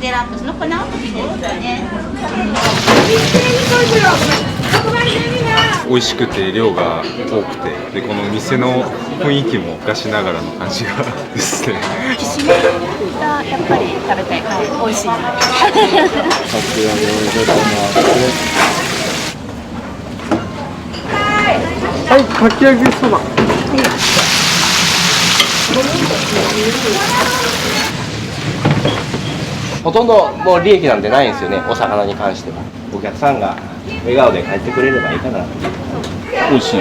デラックスの粉を振りですかね。美味しくて量が多くて、でこの店の雰囲気も昔ながらの感じがですね。きしめんがやっぱり食べたい。はい、美味しいな。はい、かき揚げそば。ほとんどもう利益なんてないんですよね、お魚に関しては。お客さんが笑顔で帰ってくれればいいかなっていう。美味しい。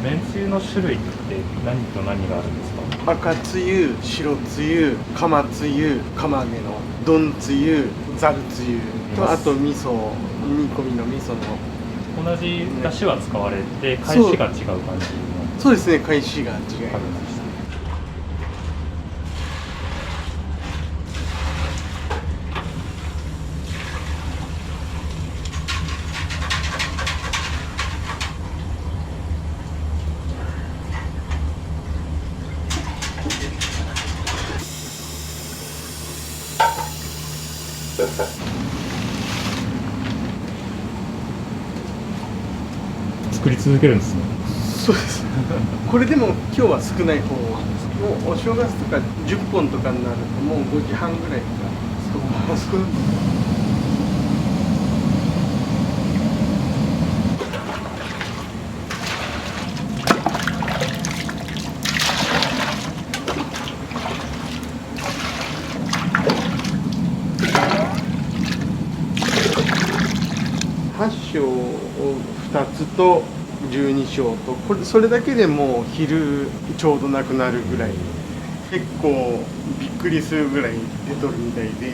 めんつゆの種類って何と何があるんですか？赤つゆ、白つゆ、釜つゆ、釜揚げの丼つゆ、ざるつゆと、あと味噌、煮込みの味噌の。同じ出汁は使われて、返しが違う感じの。そうですね、返しが違いあるんます。ですね。作り続けるんですね。そうです。これでも今日は少ない方。もうお正月とか10本とかになるともう5時半ぐらいから少ない。8升を2つと12升と、これそれだけでもう昼ちょうどなくなるぐらい、結構びっくりするぐらい出とるみたいで。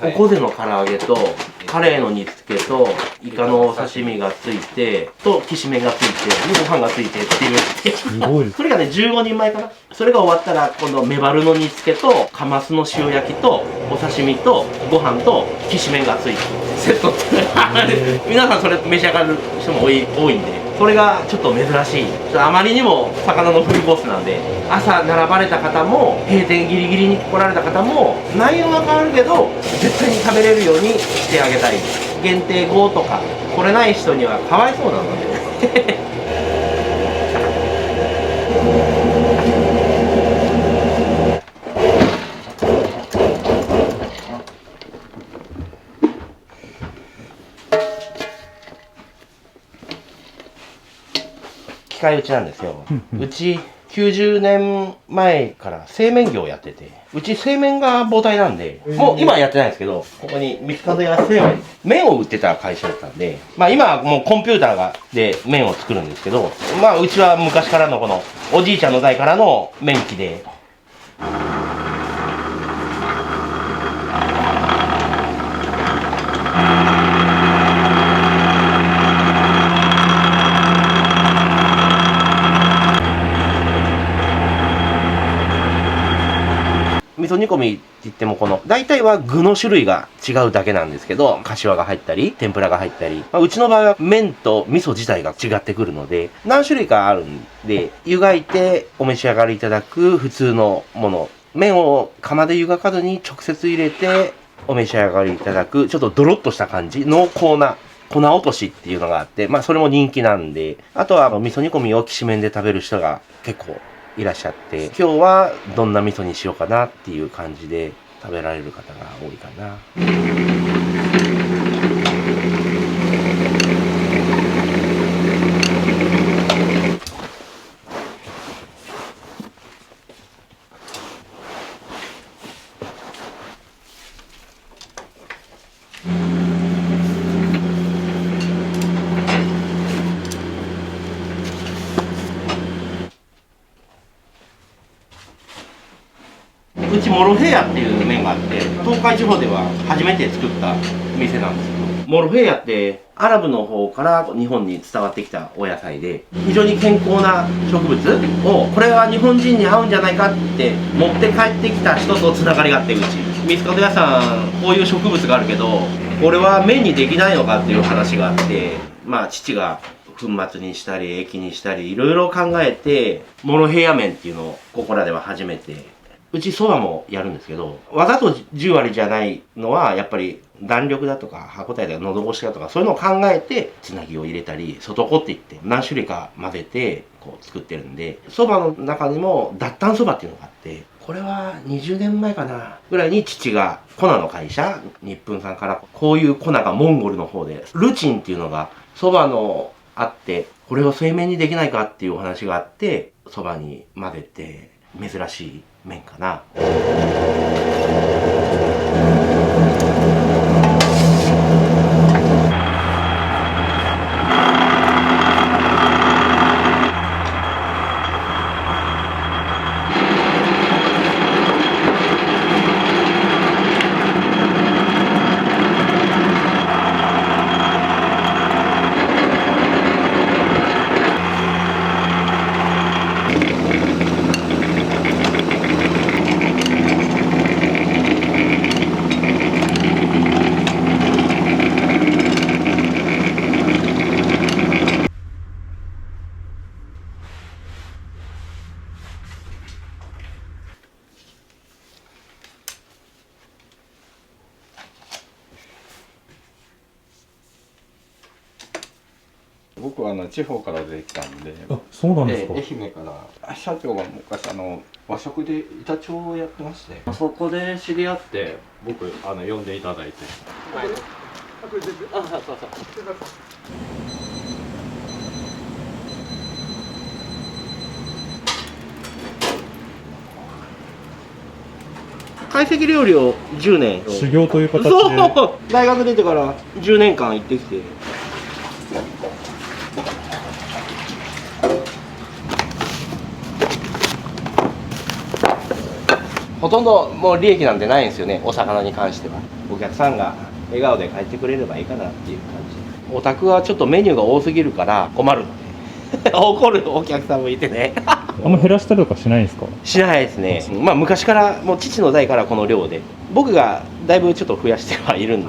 おこぜの唐揚げと、カレーの煮付けとイカのお刺身がついてときしめんがついてご飯がついてっていうすごいです。それがね15人前かな。それが終わったら今度メバルの煮付けとカマスの塩焼きとお刺身とご飯ときしめんがついてセットって皆さんそれ召し上がる人も多いんで、それがちょっと珍しい。あまりにも魚のフルコースなんで、朝並ばれた方も閉店ギリギリに来られた方も内容は変わるけど絶対に食べれるようにしてあげたい。限定5とか来れない人にはかわいそうなので機械打ちなんですよ。うち90年前から製麺業をやってて、うち製麺が母体なんで、もう今はやってないんですけど、ここに三つ門屋製麺を売ってた会社だったんで、まあ今はもうコンピューターで麺を作るんですけど、まあうちは昔からのこのおじいちゃんの代からの麺機で、味噌煮込みって言っても大体は具の種類が違うだけなんですけど、柏が入ったり天ぷらが入ったり、うちの場合は麺と味噌自体が違ってくるので何種類かあるんで、湯がいてお召し上がりいただく普通のもの、麺を釜で湯がかずに直接入れてお召し上がりいただくちょっとドロッとした感じ濃厚な粉落としっていうのがあって、まあそれも人気なんで、あとは味噌煮込みをきしめんで食べる人が結構いらっしゃって、今日はどんな味噌にしようかなっていう感じで食べられる方が多いかな。うちモロヘイヤっていう麺があって、東海地方では初めて作った店なんですけど、モロヘイヤってアラブの方から日本に伝わってきたお野菜で、非常に健康な植物をこれは日本人に合うんじゃないかって持って帰ってきた人とつながりがあって、うち三つ門屋さんこういう植物があるけどこれは麺にできないのかっていう話があって、まあ父が粉末にしたり液にしたりいろいろ考えてモロヘイヤ麺っていうのをここらでは初めて。うちそばもやるんですけど、わざと10割じゃないのはやっぱり弾力だとか歯応えだとか喉越しだとかそういうのを考えてつなぎを入れたり外子っていって何種類か混ぜてこう作ってるんで、そばの中にも脱炭そばっていうのがあって、これは20年前かなぐらいに父が粉の会社日粉さんからこういう粉がモンゴルの方でルチンっていうのがそばのあって、これを製麺にできないかっていうお話があってそばに混ぜて珍しい麺かな。僕は地方から出てきたんで、あ、そうなんですか。愛媛から社長が昔和食で板長をやってまして、そこで知り合って僕呼んでいただいて。懐石料理を10年修行という形で。そう大学出てから10年間行ってきて、ほとんどもう利益なんてないんですよね、お魚に関しては。お客さんが笑顔で帰ってくれればいいかなっていう感じ。お宅はちょっとメニューが多すぎるから困るので怒るお客さんもいてねあんま減らしたりとかしないんですか？しないですね。まあ昔からもう父の代からこの量で、僕がだいぶちょっと増やしてはいるん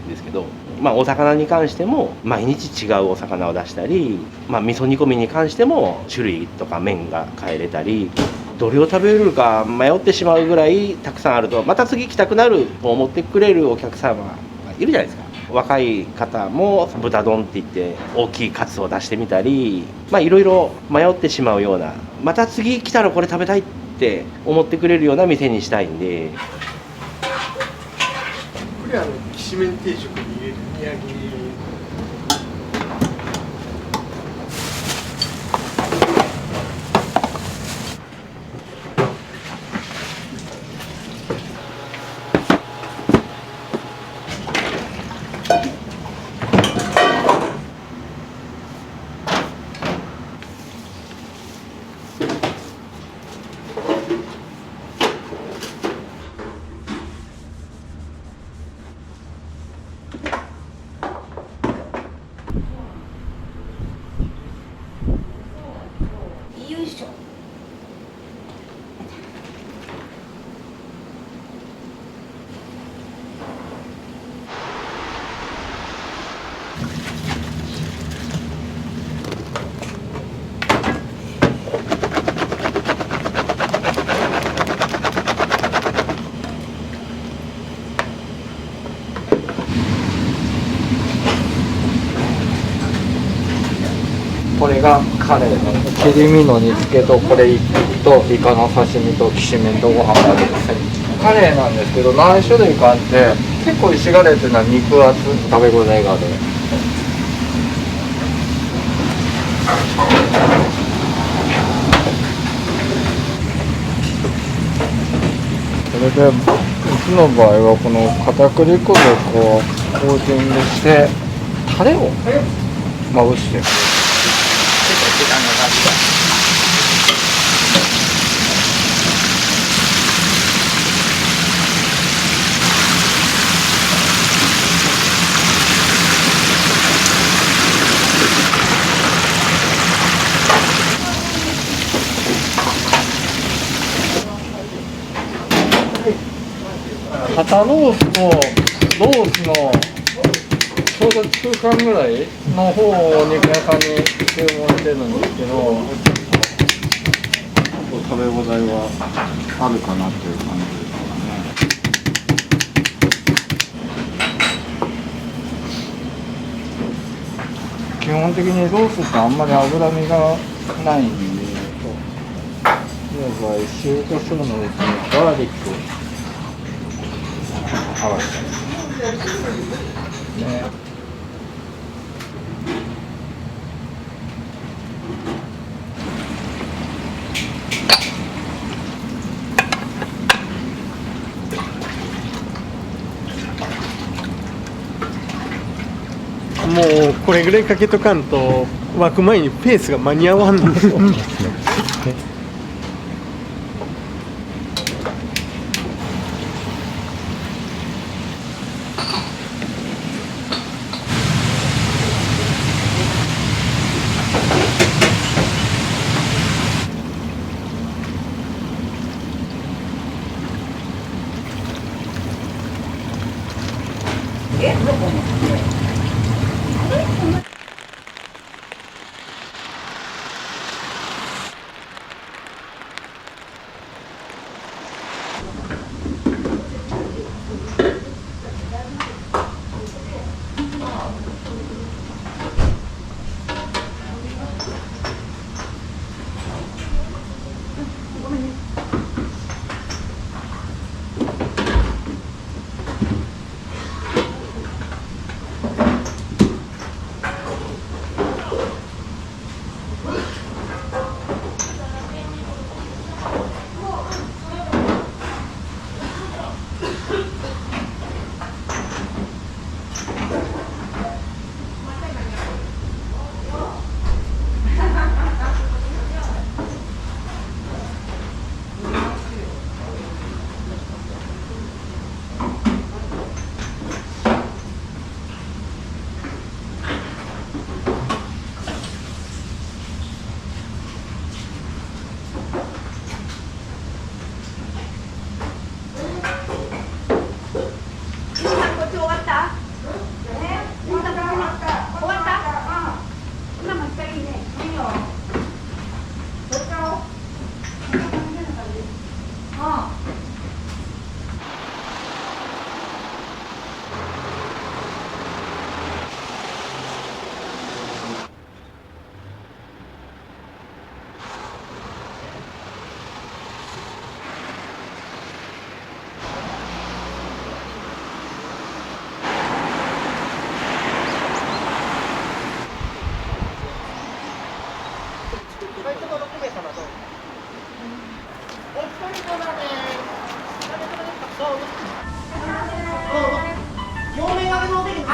ですけど、まあお魚に関しても毎日違うお魚を出したり、まあ味噌煮込みに関しても種類とか麺が変えれたり、どれを食べれるか迷ってしまうぐらいたくさんあると、また次来たくなると思ってくれるお客様がいるじゃないですか。若い方も豚丼って言って大きいカツを出してみたり、まあいろいろ迷ってしまうような、また次来たらこれ食べたいって思ってくれるような店にしたいんで。これきしめん定食に入れる宮城よいしょ。これがカレーの切り身の煮付けとこれ1匹とイカの刺身ときしめんとご飯があるんですね。カレーなんですけど何種類かあって結構石ガレーっていうのは肉厚食べ応えがある。それでうちの場合はこの片栗粉でこうコーティングしてタレをまぶして時間がかかった。肩ロースとロースのちょうど中間ぐらいの方をお肉屋さんに注文してるんですけど、食べ応えはあるかなっていう感じですかね。基本的にロースってあんまり脂身がないんで、塩コショウのですね、ガーリック合わせたりね。もうこれぐらいかけとかんと沸く前にペースが間に合わんの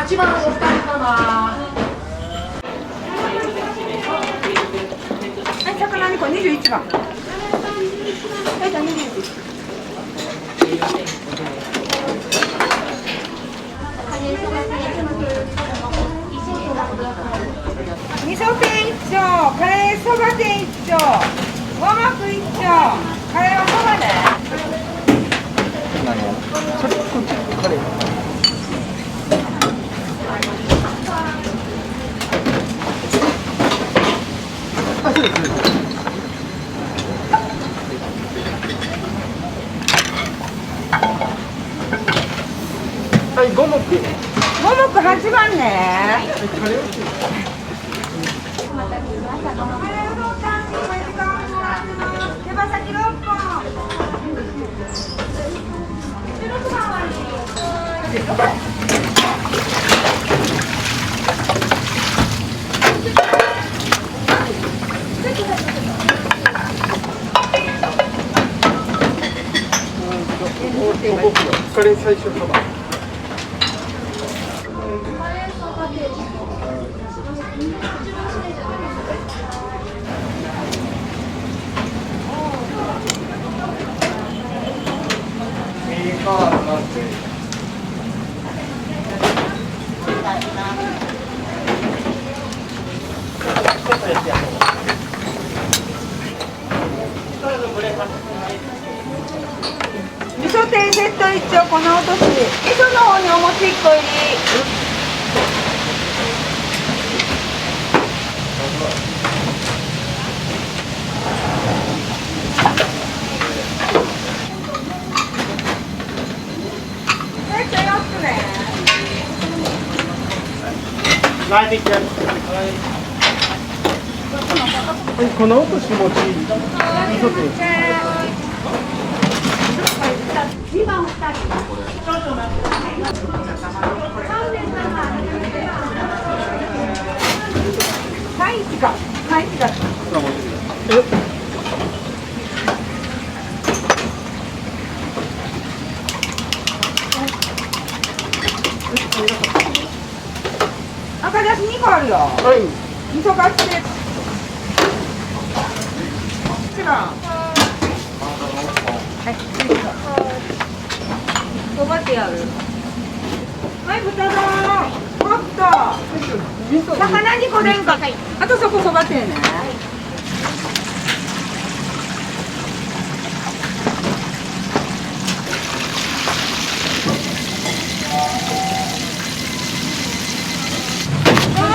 8番お二人様。はい、魚2個21番。はい、じゃあ21。味噌店1丁、カレーそば店1丁、和膜1丁、カレーはそばね。何をそれこっちカレーはい五目。五目8番ね。手羽先6本。カレー最初そば。味噌店セット1丁粉落とし。味噌の方にお餅1個入り。はい、粉落とし餅。味噌店。2番2人。はい、1か。はい、1か。赤だし2個あるよ。はい。味噌カツで。1番。はい、そばってやる。はい、豚丼。もっと。魚2個でんか。あとそこそばってね。どう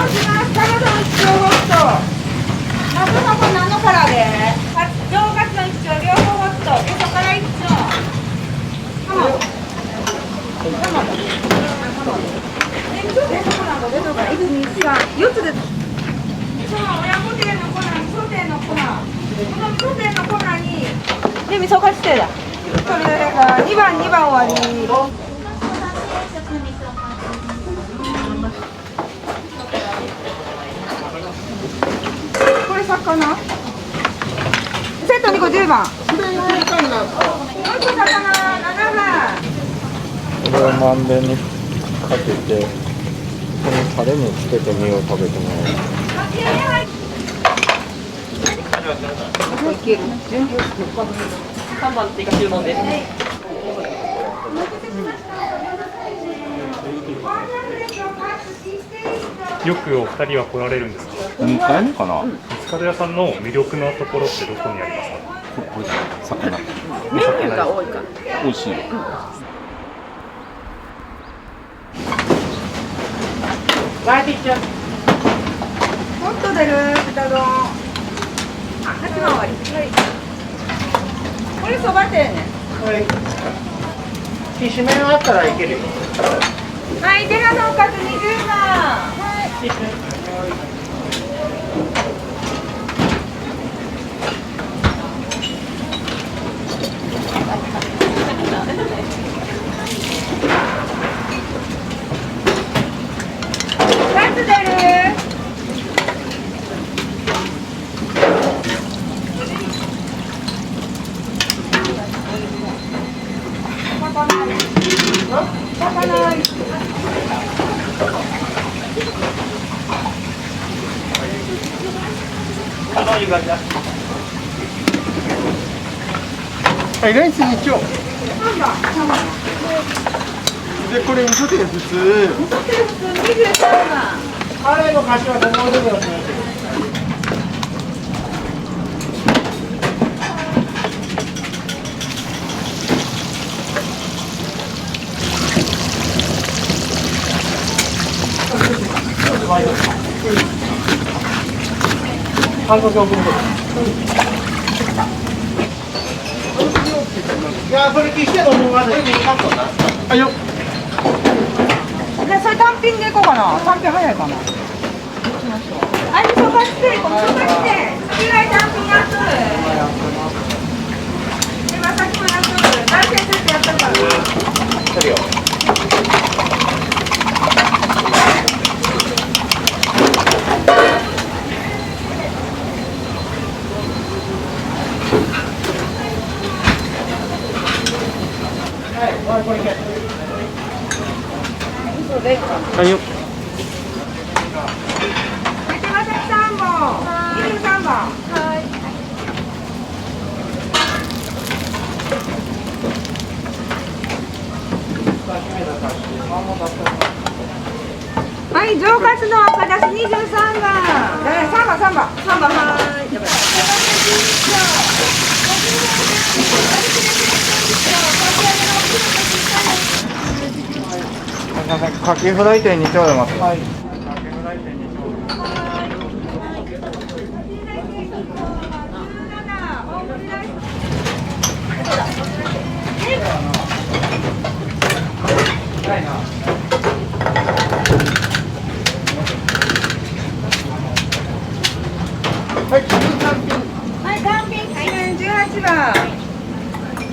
します。サラダの1丁ホット。あとそこ何のからで。上カツの1丁両方ホット。でそこから1丁。4つで。そう、親子店の粉、味噌店の粉。この味噌店の粉に。で、味噌カツ店だ。それが2番終わり。これ魚。セット2個10番。もう一個魚7番。これをまんべんにかけてこのタレにつけて身を食べてもらう。いける。3番追加注文です。よくお二人は来られるんですか？2回目かな。ミツカド屋さんの魅力のところってどこにありますか？これだ。魚。メニューが多いから。美味しいよ。沸いてきちゃう。もっと出る豚丼。8番終わり。はい。これそば店ね。はい。きしめんあったらいけるよ。はい、デラのおかず20番。はい。カツ出る。魚。どいう感じだ。はい、ライス2丁。 3番3番で、これ味噌店普通。味噌汁普通23番カレーの柏と思うてください。いや、それ聞いて飲むまでいいかとな。あよ。でそれ単品でいこうかな単品早いかなあ、味噌カツ定、この味噌カツ定次が単品やつ今さっきもやっとる大先生ってやったから来るよ。あよ。手羽先3本23番はい、上カツの赤だし23番3番はいやばいカキフライ店2丁でます。はい。はい、単品18番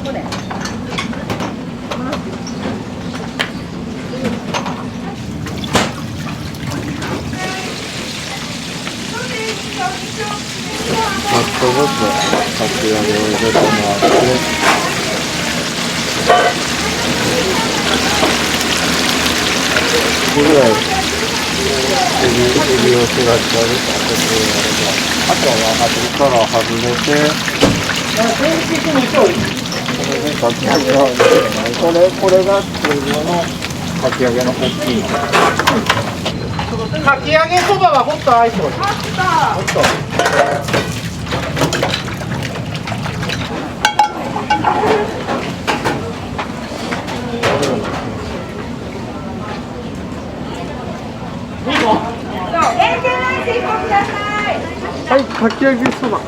これマットボスかき揚げを入れてもらってこれぐらいエビを開いたりあとは端から外れてこれでかき揚げを入れてこれが通常のかき揚げの大きいかき揚げそばはホットアイスを。あったホット。限定ライス1個くださいはい、かき揚げそば。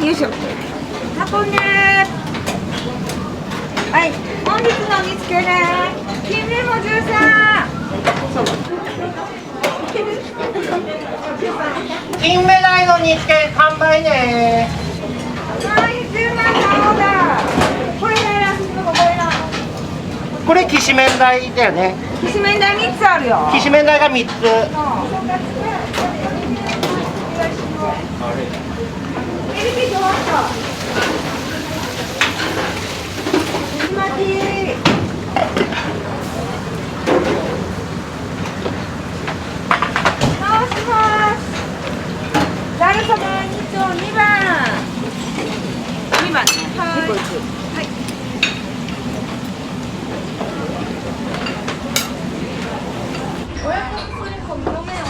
よいしょ運んではい、本日の煮付けね金目も13金目鯛の煮付け完売ね。はい、10万のオーダーこれね、ラストこれなこれきしめん鯛だよね。きしめん台3つあるよきしめん鯛が3つ。エビピー終わった水巻き回しますざるそば2丁2番2番ねはい親子すり込みの麺を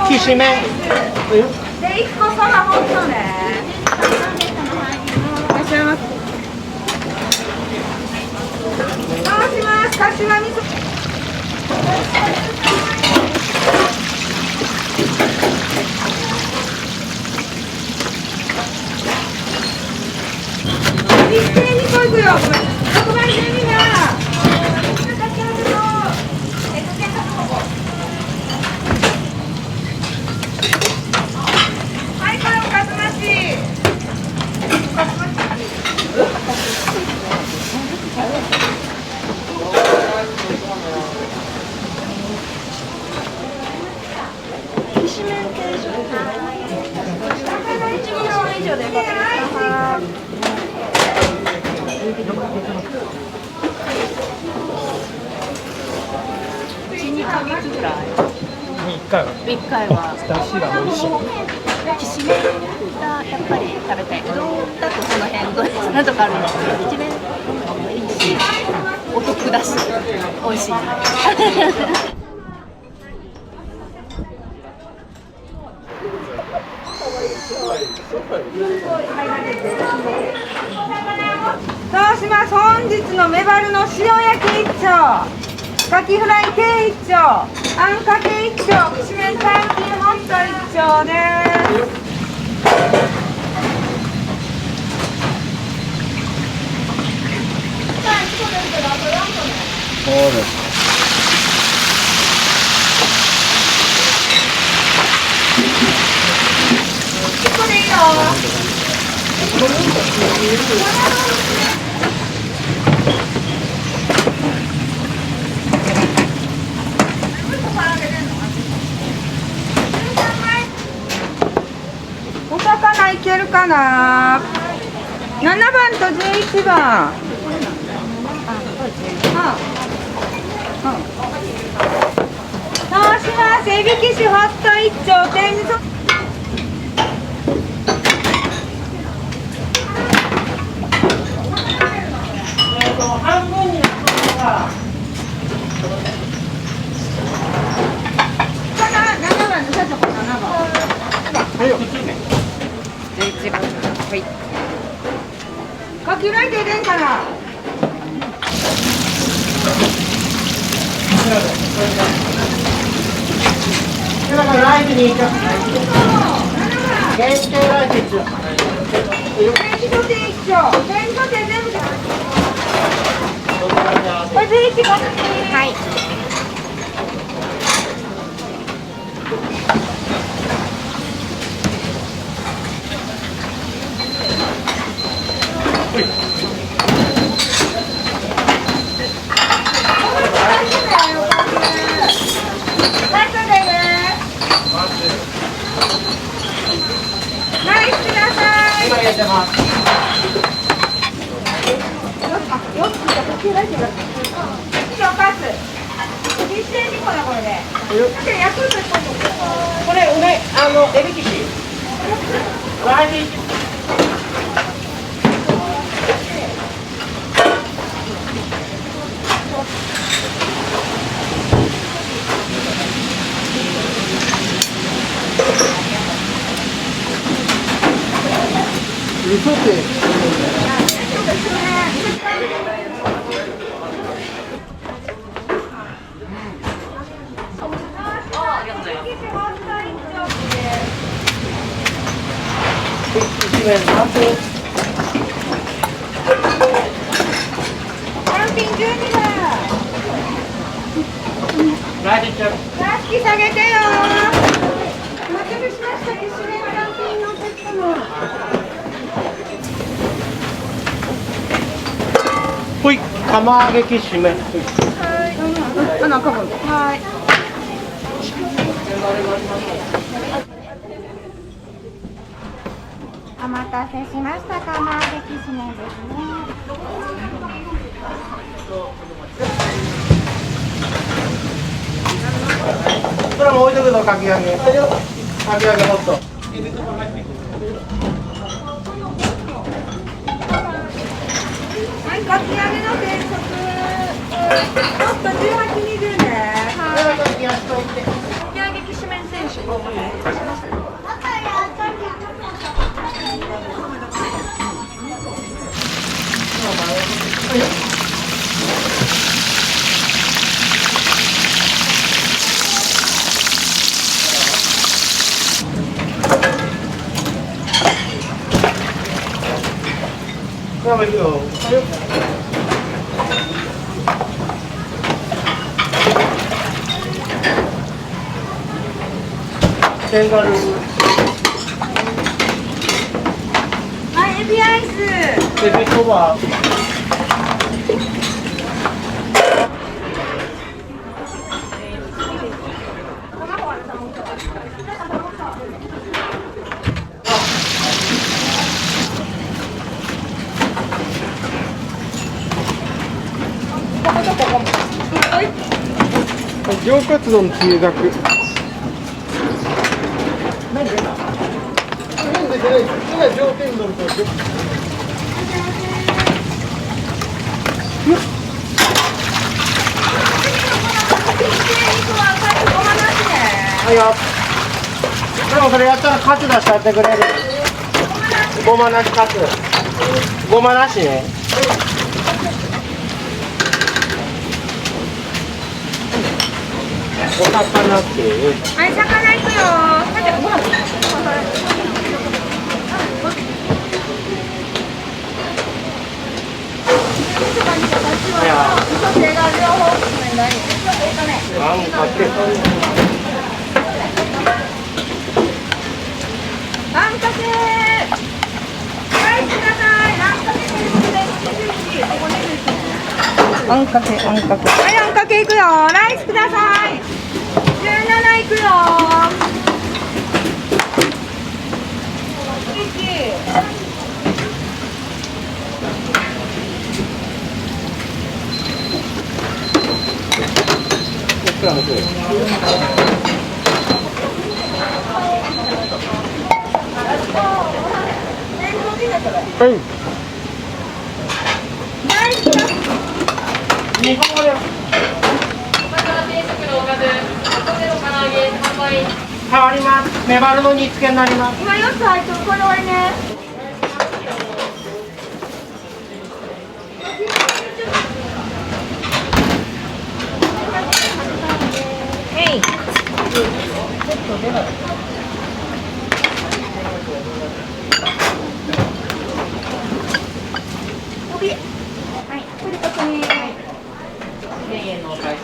きしめん。で1個そばホットねいらっしゃいます回します柏味噌一斉にこいくよ6番12番はい、これおかずなしらい。に1回は1回は。出汁が美味しい。きしめんがやっぱり食べたい。うどんだとその辺どそんなとこあるんですけど、きしめんもいいし、お得だし、美味しい。そうします。本日のメバルの塩焼き一丁、カキフライ系一丁、あんかけ一丁、きしめんタンキンホット一丁です。そうです。ここでいいよ。お魚いけるかな。7番と11番。そうします。エビキシホット一丁、天にそ半分になったら7番の社長、7番11番、はい、かきらいて出んかな。ライブに行か限定ライブ一応天気と天一丁、天気と天全部でこれ11番。はい。これ梅エビキシライブ嘘って単品12番。ライブちゃんラスキ下げてよ。お待たせしました。きしめん単品のセットの。ほい釜揚げきしめんはい。あ、中分。はい。お待たせしました。釜揚げきしめんですね。これも置いとくぞかき揚げかき揚げホットはい、かき揚げの定食。ちょっと1820ね。はい。かき揚げきしめん定食をお願いします。これもいくよテンガルはい、エビアイス。エビそば上カツ丼つゆだく。何出た？麺出てないです。今上天丼とはいよ。でもそれやったらカツ出しちゃってくれる。ごまなしカツ。ごまなしね。お魚っていう。はい、魚行くよ。ご飯。あんかけ。あんかけ。はい、ください。あんかけあんかけ、あんかけ。はい、あんかけいくよ。ライスください。17いくよ。はい。日本語で。変わります。メバルの煮付けになります。今4つ入ってる。これ終わりね。へい。帯。はい、これ確認。1000円のお返し。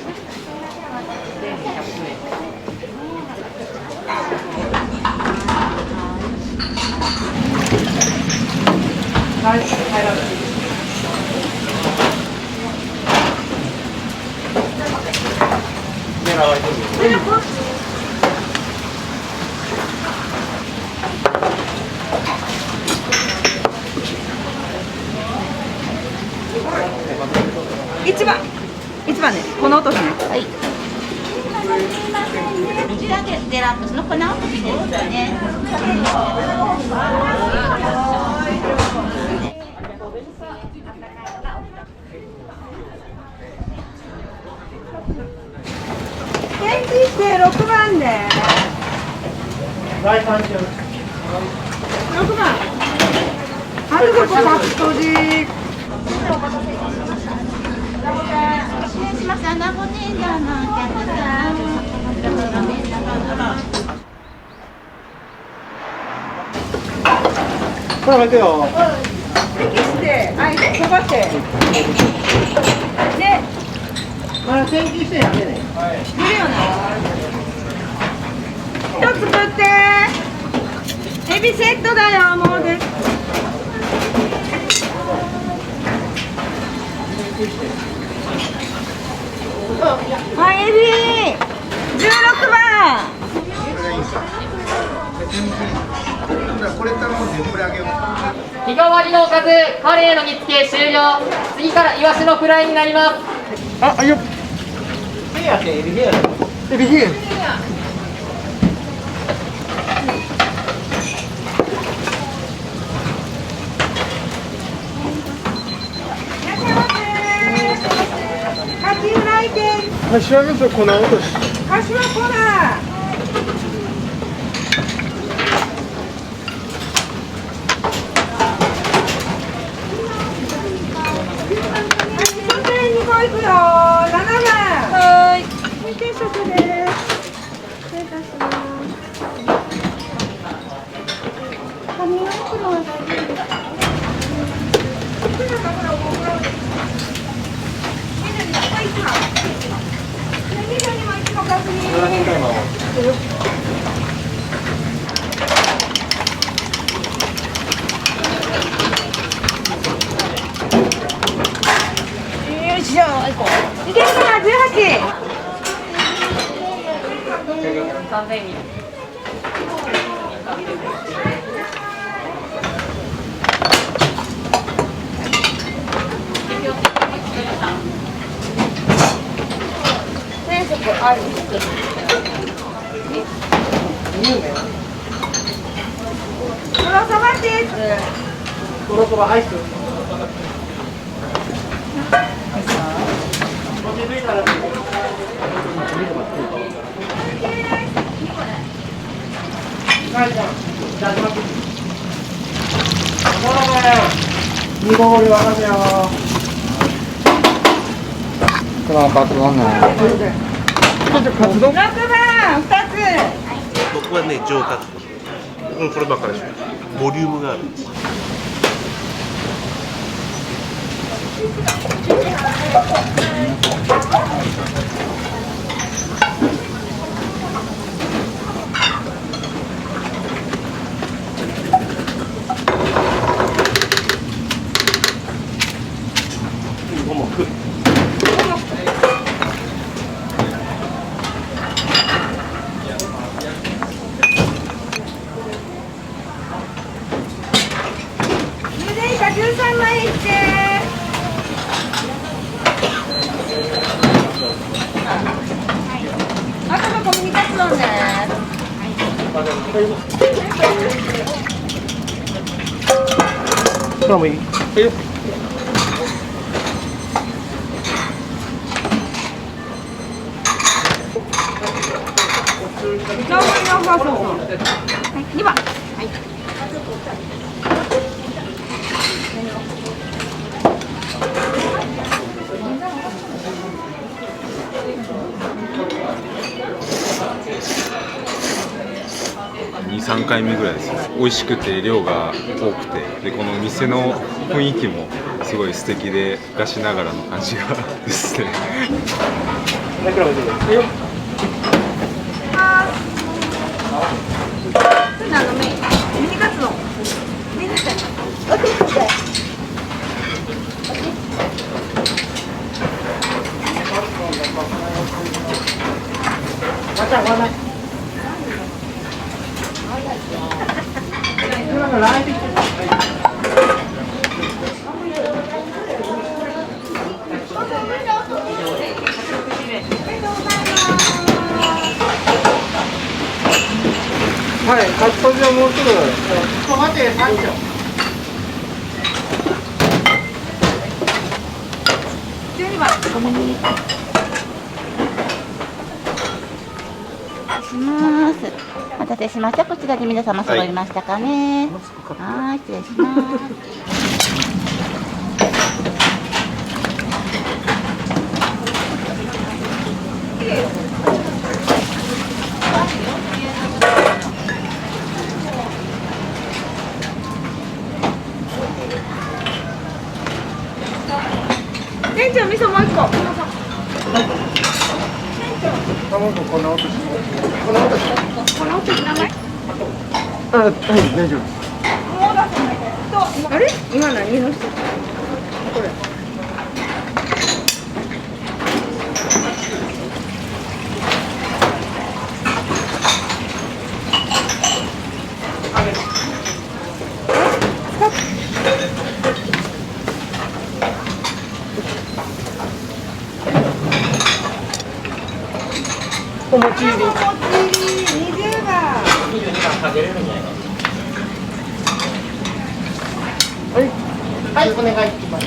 はい、入らない。狙われてる。一番ね、この音ですね。はい。こちらでデラックスの粉落としですね。返事して6番で。第3週。6番。あとここパッとじ。失礼します。穴子ねんじゃのお客さん。これ待てよ。息して、はい、飛ばして。で、まだ天気してやめね。見るよな。一つ作って。エビセットだよ、もうです。はい、エビ。16番。これからも全部あげよう。日替わりのおかず、カレーの煮付け終了。次からイワシのフライになります。あ、あいよ。ヘアってエビヘア。エビヘア。カキフライです。柏味噌粉落とし。柏粉。2個いくよ。7番。はい。定食です。失礼いたします。紙の袋は大丈夫ですか。よいしょ、いけるかな、18。3000円。定食ある。とろそばです。とろそばアイス。煮こごり沸かせよ。このカツ丼ね。カツ丼。6番2つ。僕はね上カツ。こればっかりです。ボリュームがある。ゆでイカ13枚いって。あとのコミニカツ丼ね。それもいい。2番。2、3回目ぐらいですね。美味しくて量が多くて、でこの店の雰囲気もすごい素敵で昔ながらの感じがですね。ミニカツ丼。はい、カツとじはもうすぐ。待て、3丁。12番。します。お待たせしました。こちらで皆様揃いましたかね。はい、失礼します。店長味噌もう1個。卵粉落とし。粉落とし。このお名前。あ、はい、大丈夫です。あれ今何の人これお餅入り。20番。はい、お願いします。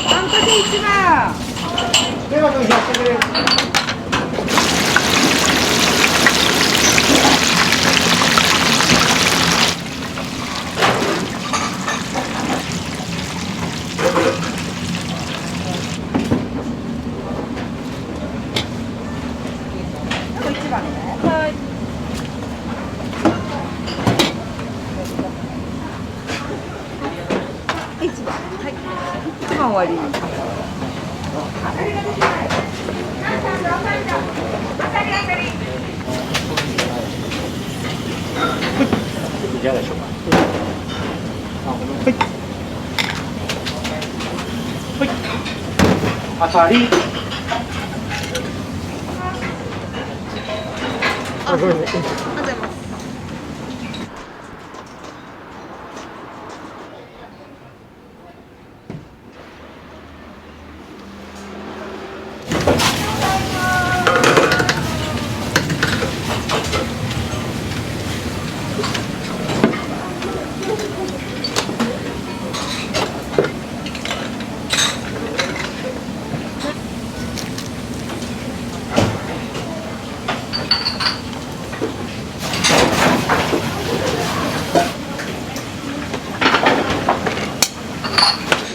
あんかけ1番。電話君、やってくれる。1番ね。はい。1番。はい。1番終わり。かがでしょうか。はい。当たり。あ、ごめんね。ありがとうございます。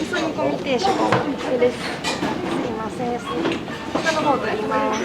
味噌煮込み定食これです。すいません。下の方でやります。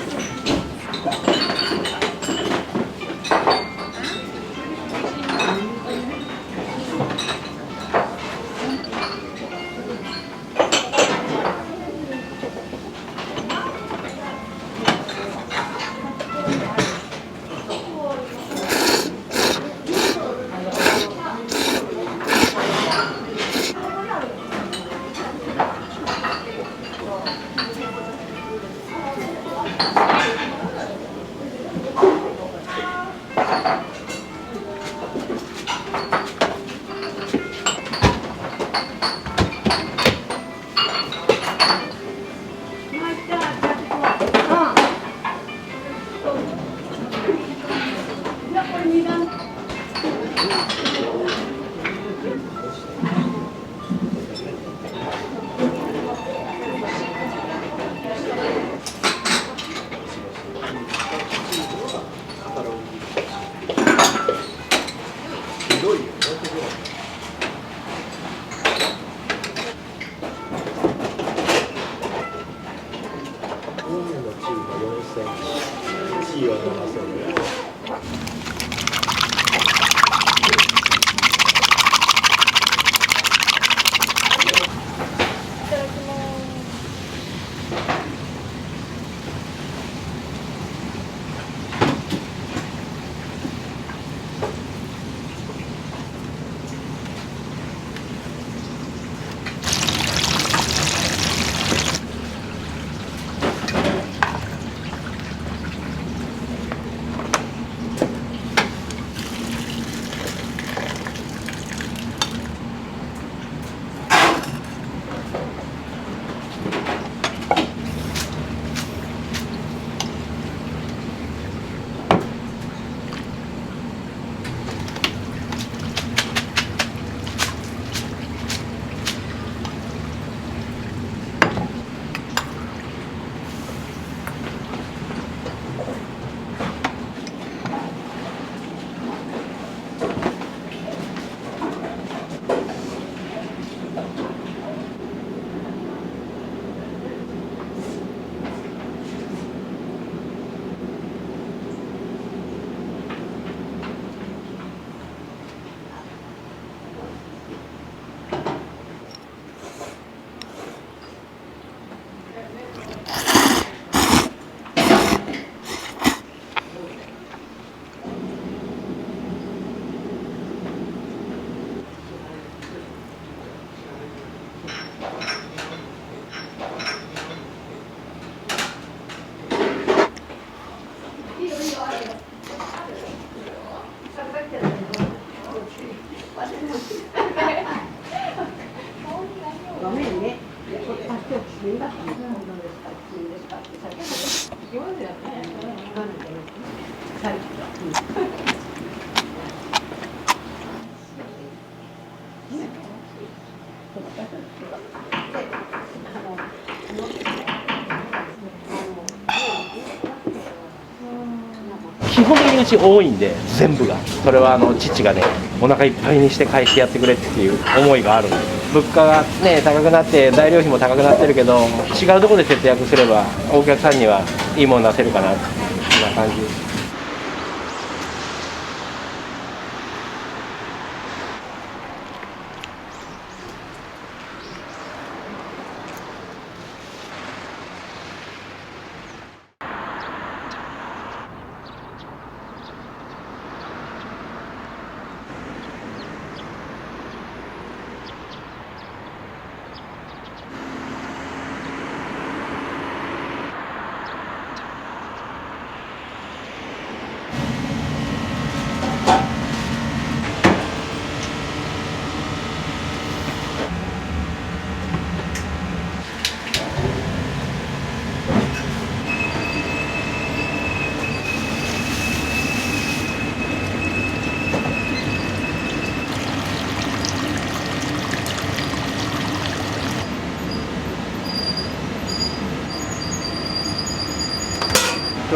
基本的にうち多いんで、全部が。それは父がね、お腹いっぱいにして返してやってくれっていう思いがあるんで。物価がね、高くなって、材料費も高くなってるけど、違うところで節約すれば、お客さんにはいいもの出せるかな、そんな感じです。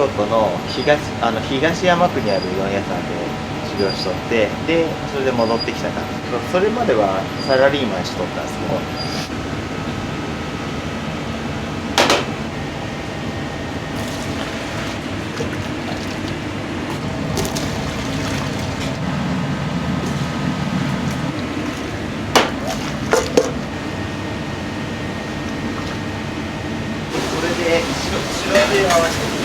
京都の東山区にあるうどん屋さんで修行しとって、でそれで戻ってきた感じ。それまではサラリーマンしとったんですけど、これで白で合わせて。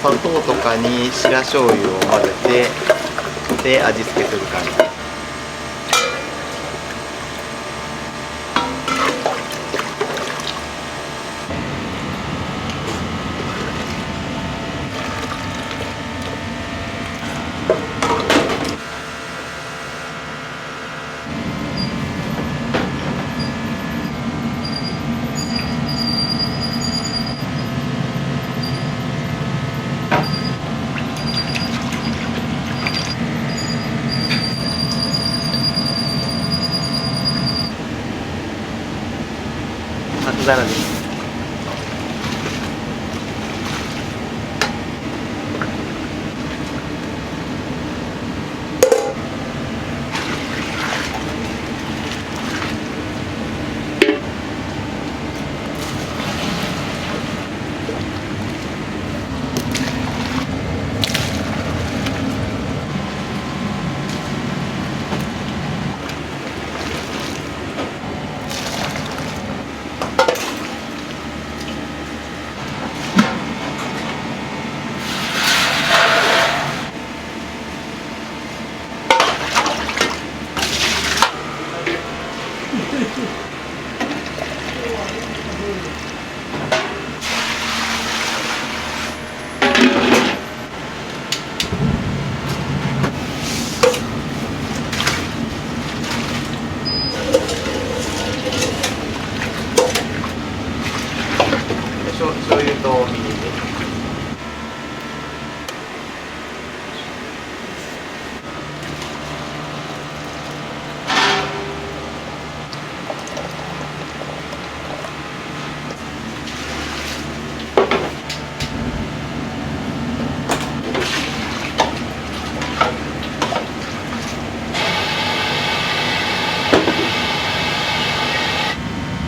砂糖とかに白醤油を混ぜて、で味付けする感じ。初皿です。醤油とみりんで。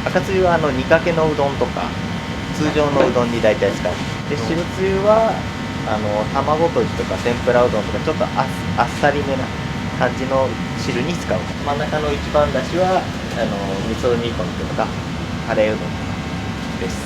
赤つゆは煮かけのうどんとか通常のうどんに大体使う。で白つゆは卵とじとか天ぷらうどんとかちょっとあっさりめな感じの汁に使う。真ん中の一番だしは味噌煮込みとかカレーうどんです。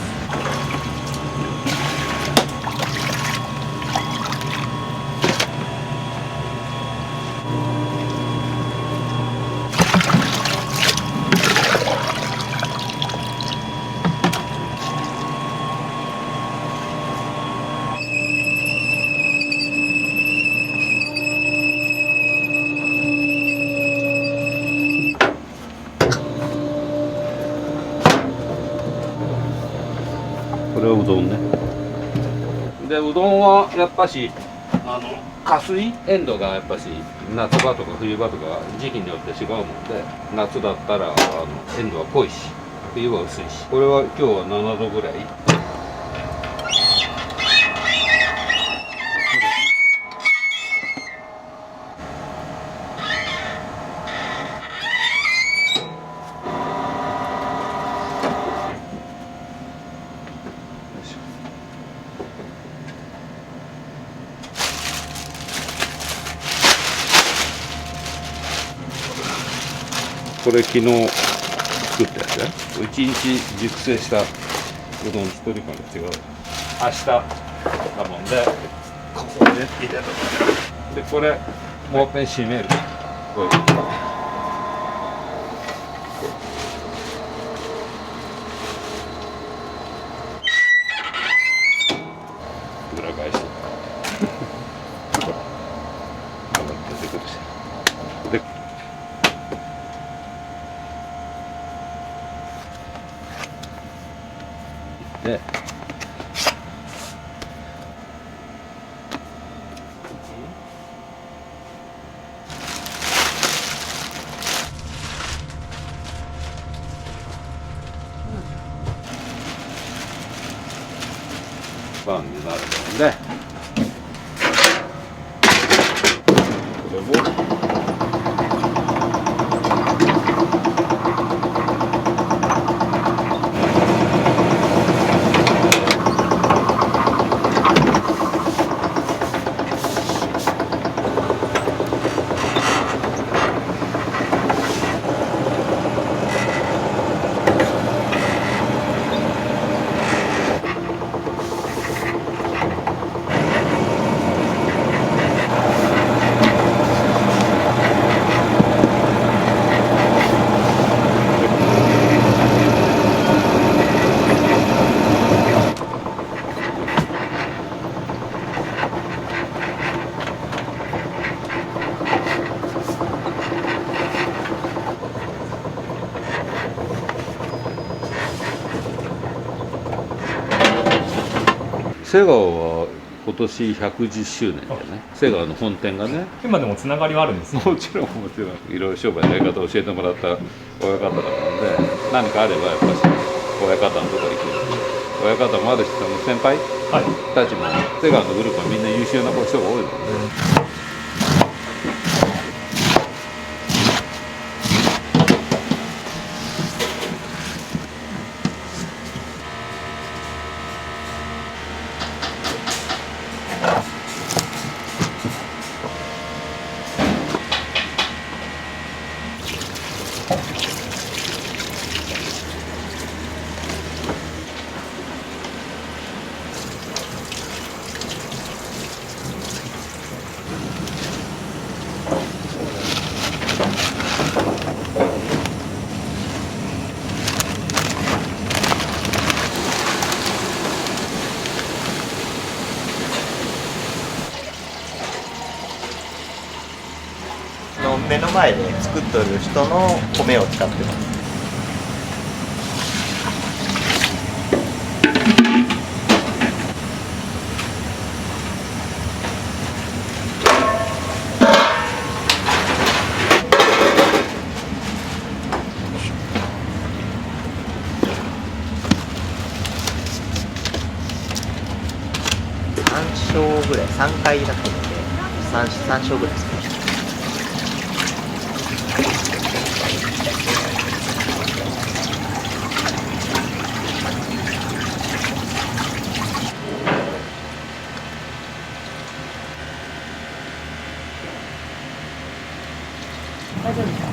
これはうどんね。でうどんはやっぱし加水塩度がやっぱし夏場とか冬場とか時期によって違うもんで、夏だったら塩度は濃いし冬は薄いし、これは今日は7度ぐらい。これ昨日作ったやつね。1日熟成したうどん一人から違う。明日だもんで、ここで入れる。でこれもう一遍締める。こういう裏返して出てくるし。でパンになるので、これを瀬川は今年110周年だよね。瀬川の本店がね。今でもつながりはあるんですよ。もちろんもちろんいろいろ商売のやり方を教えてもらった親方だったので、何かあればやっぱし親方のところ行く。親方もあるし、その先輩たちも瀬川のグループはみんな優秀な人が多いので。目の前で作っとる人の米を使ってます。3升ぐらい、3回だったので 3升ぐらいですね。大丈夫ですか？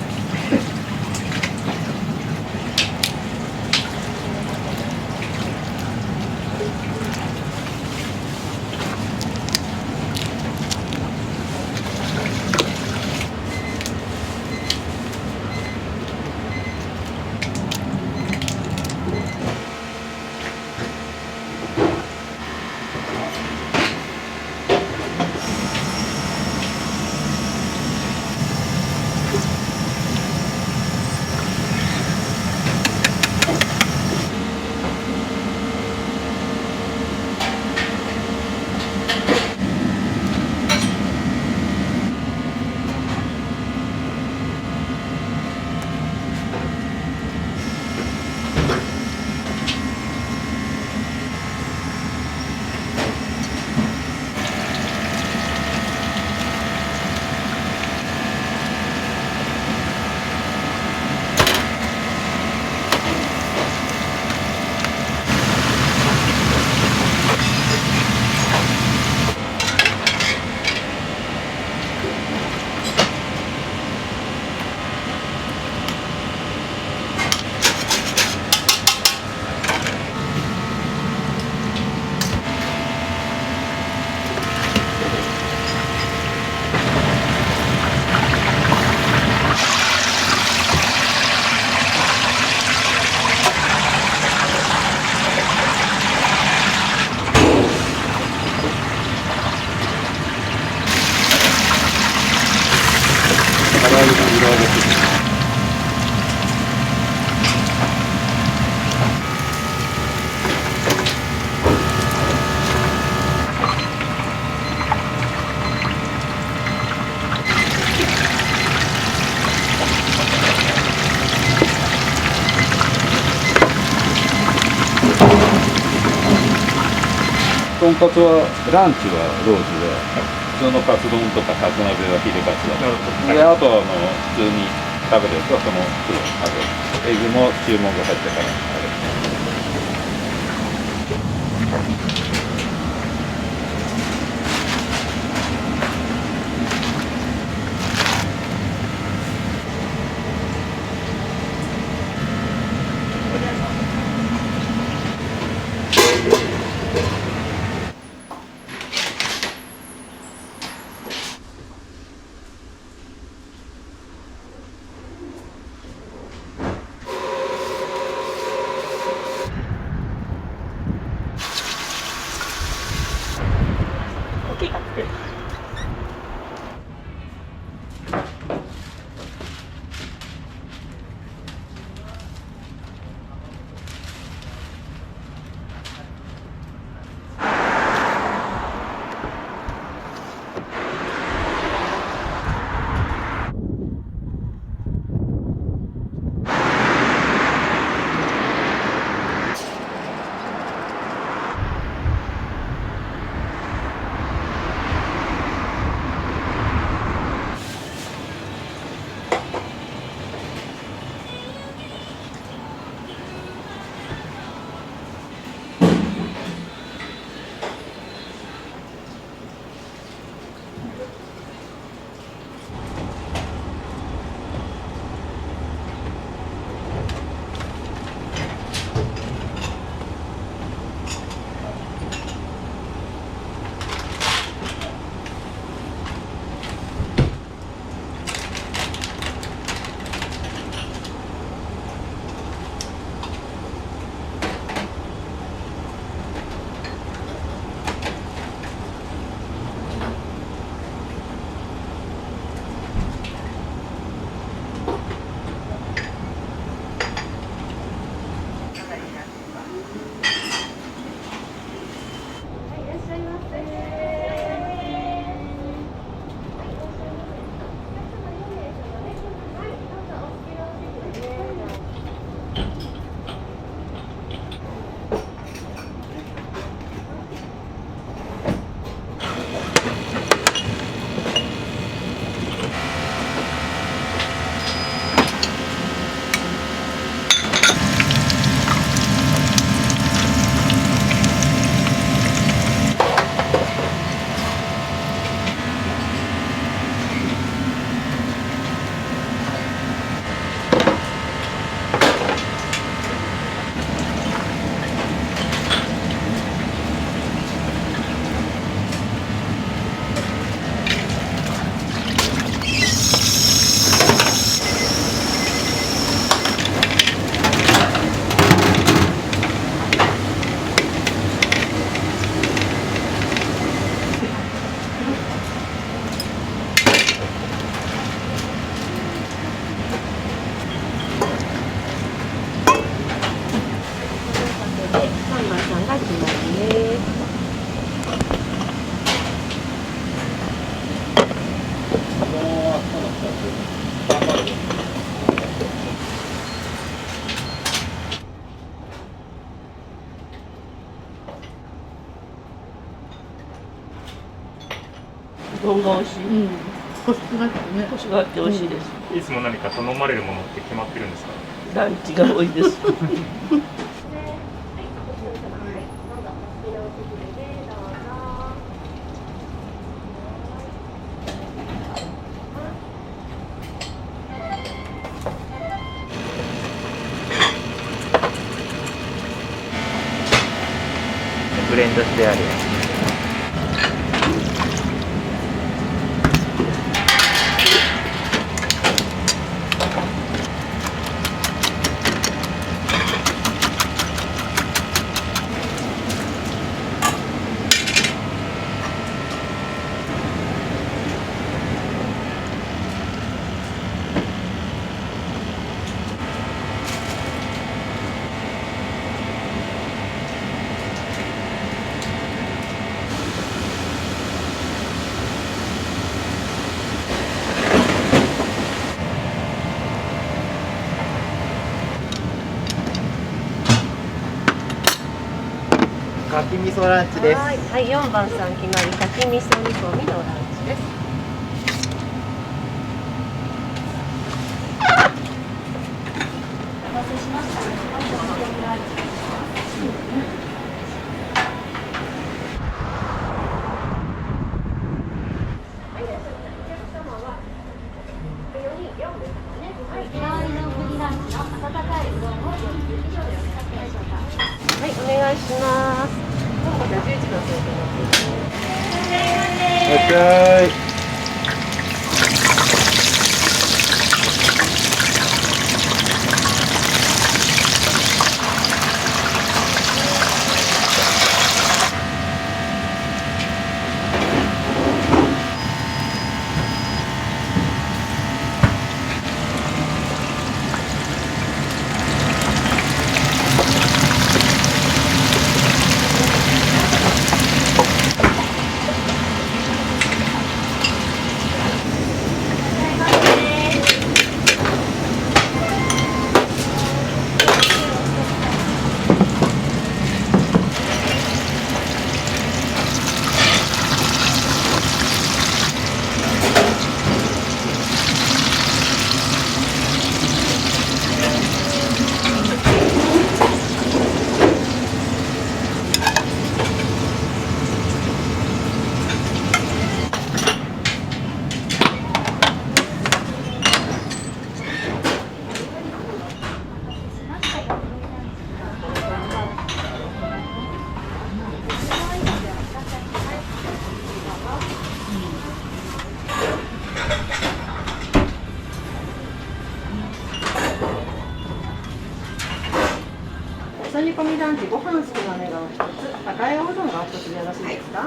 ことんかつはランチはロースで、普通のカツ丼とかカツ鍋はヒレカツだと。で、あと普通に食べるやつはその黒エビも注文が入ってからあれ。うどんが美味しい。うん。コシがあってね。コシがあって美味しいです。いつも何か頼まれるものって決まってるんですか？ランチが多いです。ブレンドしてあるやつ。かき味噌ランチです。はい、4番さん決まり、かき味噌煮込みのランチです。お待たせしました。はい、お願いします。じゃあ11番いらっしゃい。味噌煮込みランチ、ご飯少なめがお一つ、赤いおうどんがお一つでよろしいですか？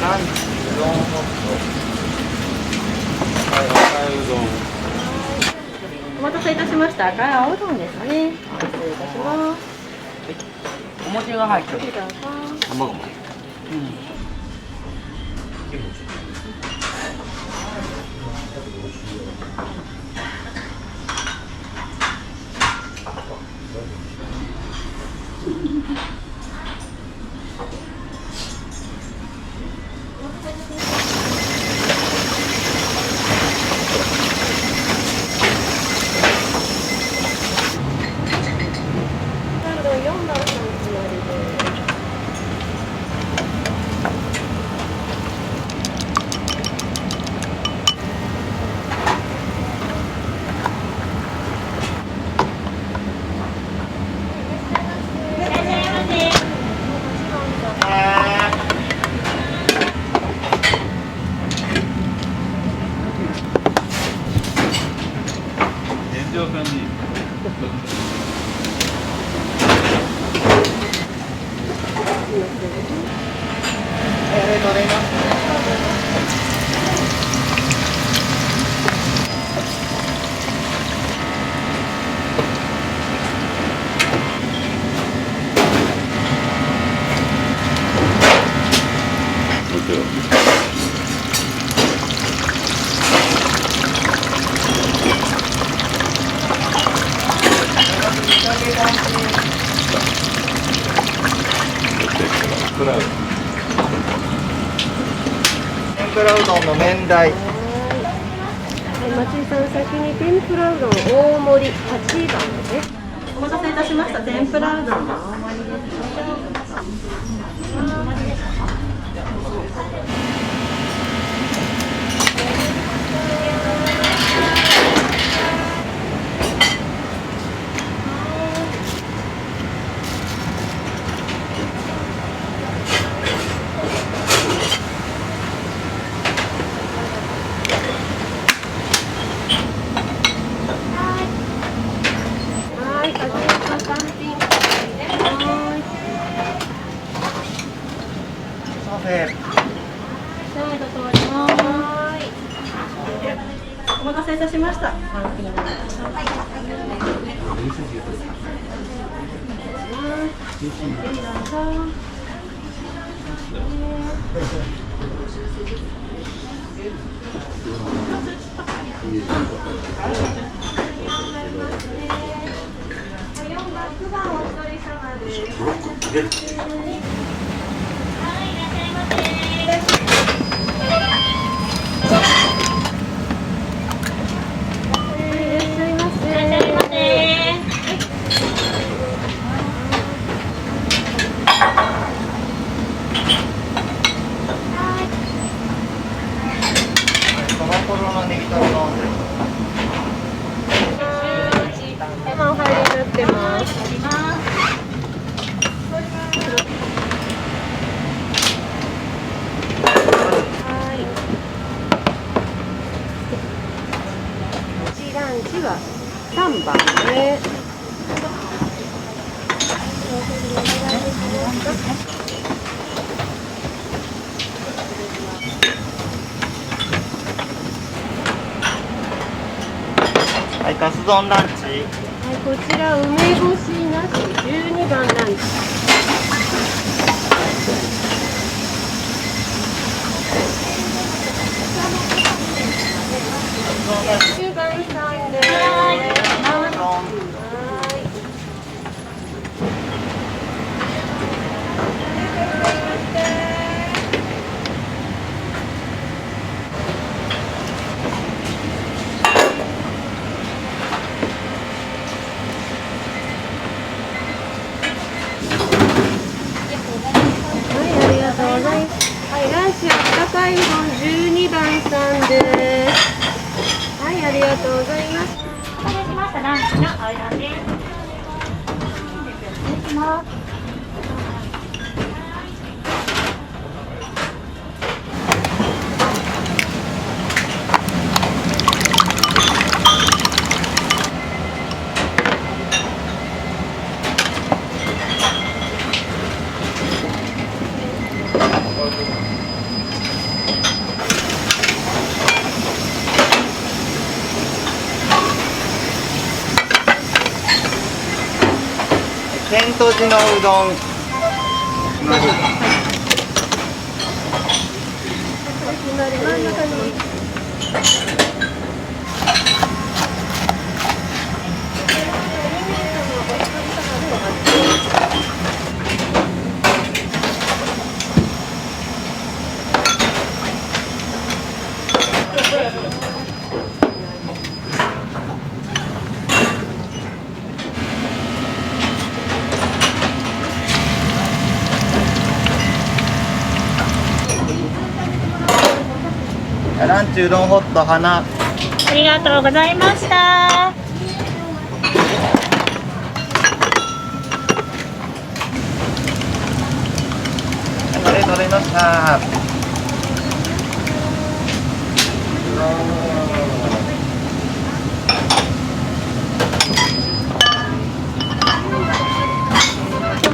ランチうどんホット。はい、赤いうどん。お待たせいたしました。赤いおうどんですね。失礼いたします。お餅が入ってる。どうぞ。卵も。4番さん決まりです。店長さんにありがとうございます。天ぷらうどんの麺大。松井さん、先に天ぷらうどん大盛り8番です。お待たせいたしました。天ぷらうどんの大盛りです。はい、かじめの単品。はい。単品になります。3番ね。はい、カツ丼ランチ。はい、こちら梅干しなし12番ランチ。10番さんです。ランチあったかいうどん12番さんです。はい、ありがとうございます。お待たせしました。ランチのお色です。失礼します。天とじのうどん。真ん中に。ランチうどんホット花。ありがとうございました。取れました。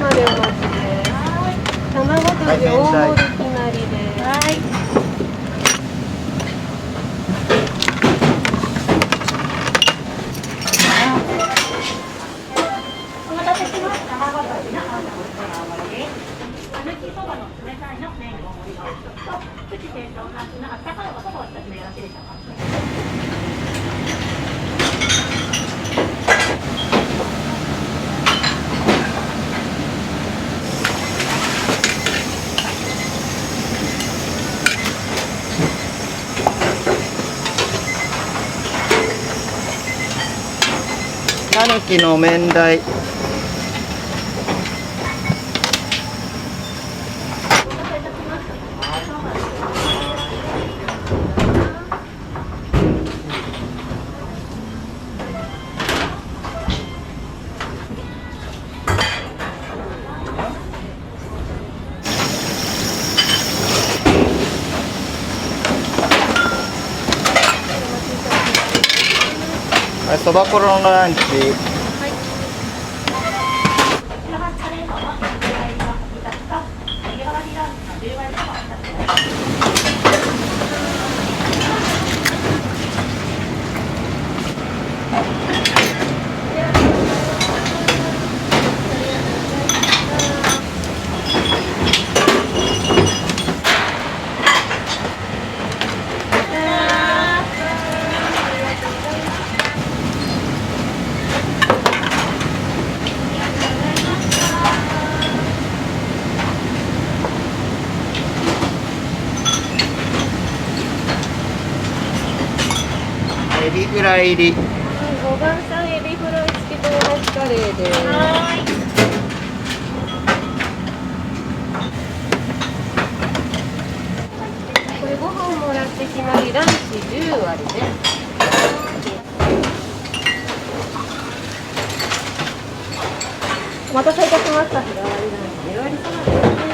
までお待ちです。卵とじ大盛り決まりです。はい。お待たせしました。卵とじの大盛りです。ぬきそばの冷たいの麺大盛りとプチ天とナスのあったかいおそばを一つでよろしいでしょうか。たぬきの麺代。そばころのランチ。ライ入り。5番さんエビフライ付きとお箸カレーです。これ5本もらって決まり、ランチ10割ね。お待たせいたしました。日替わりランチ10割サラダですね。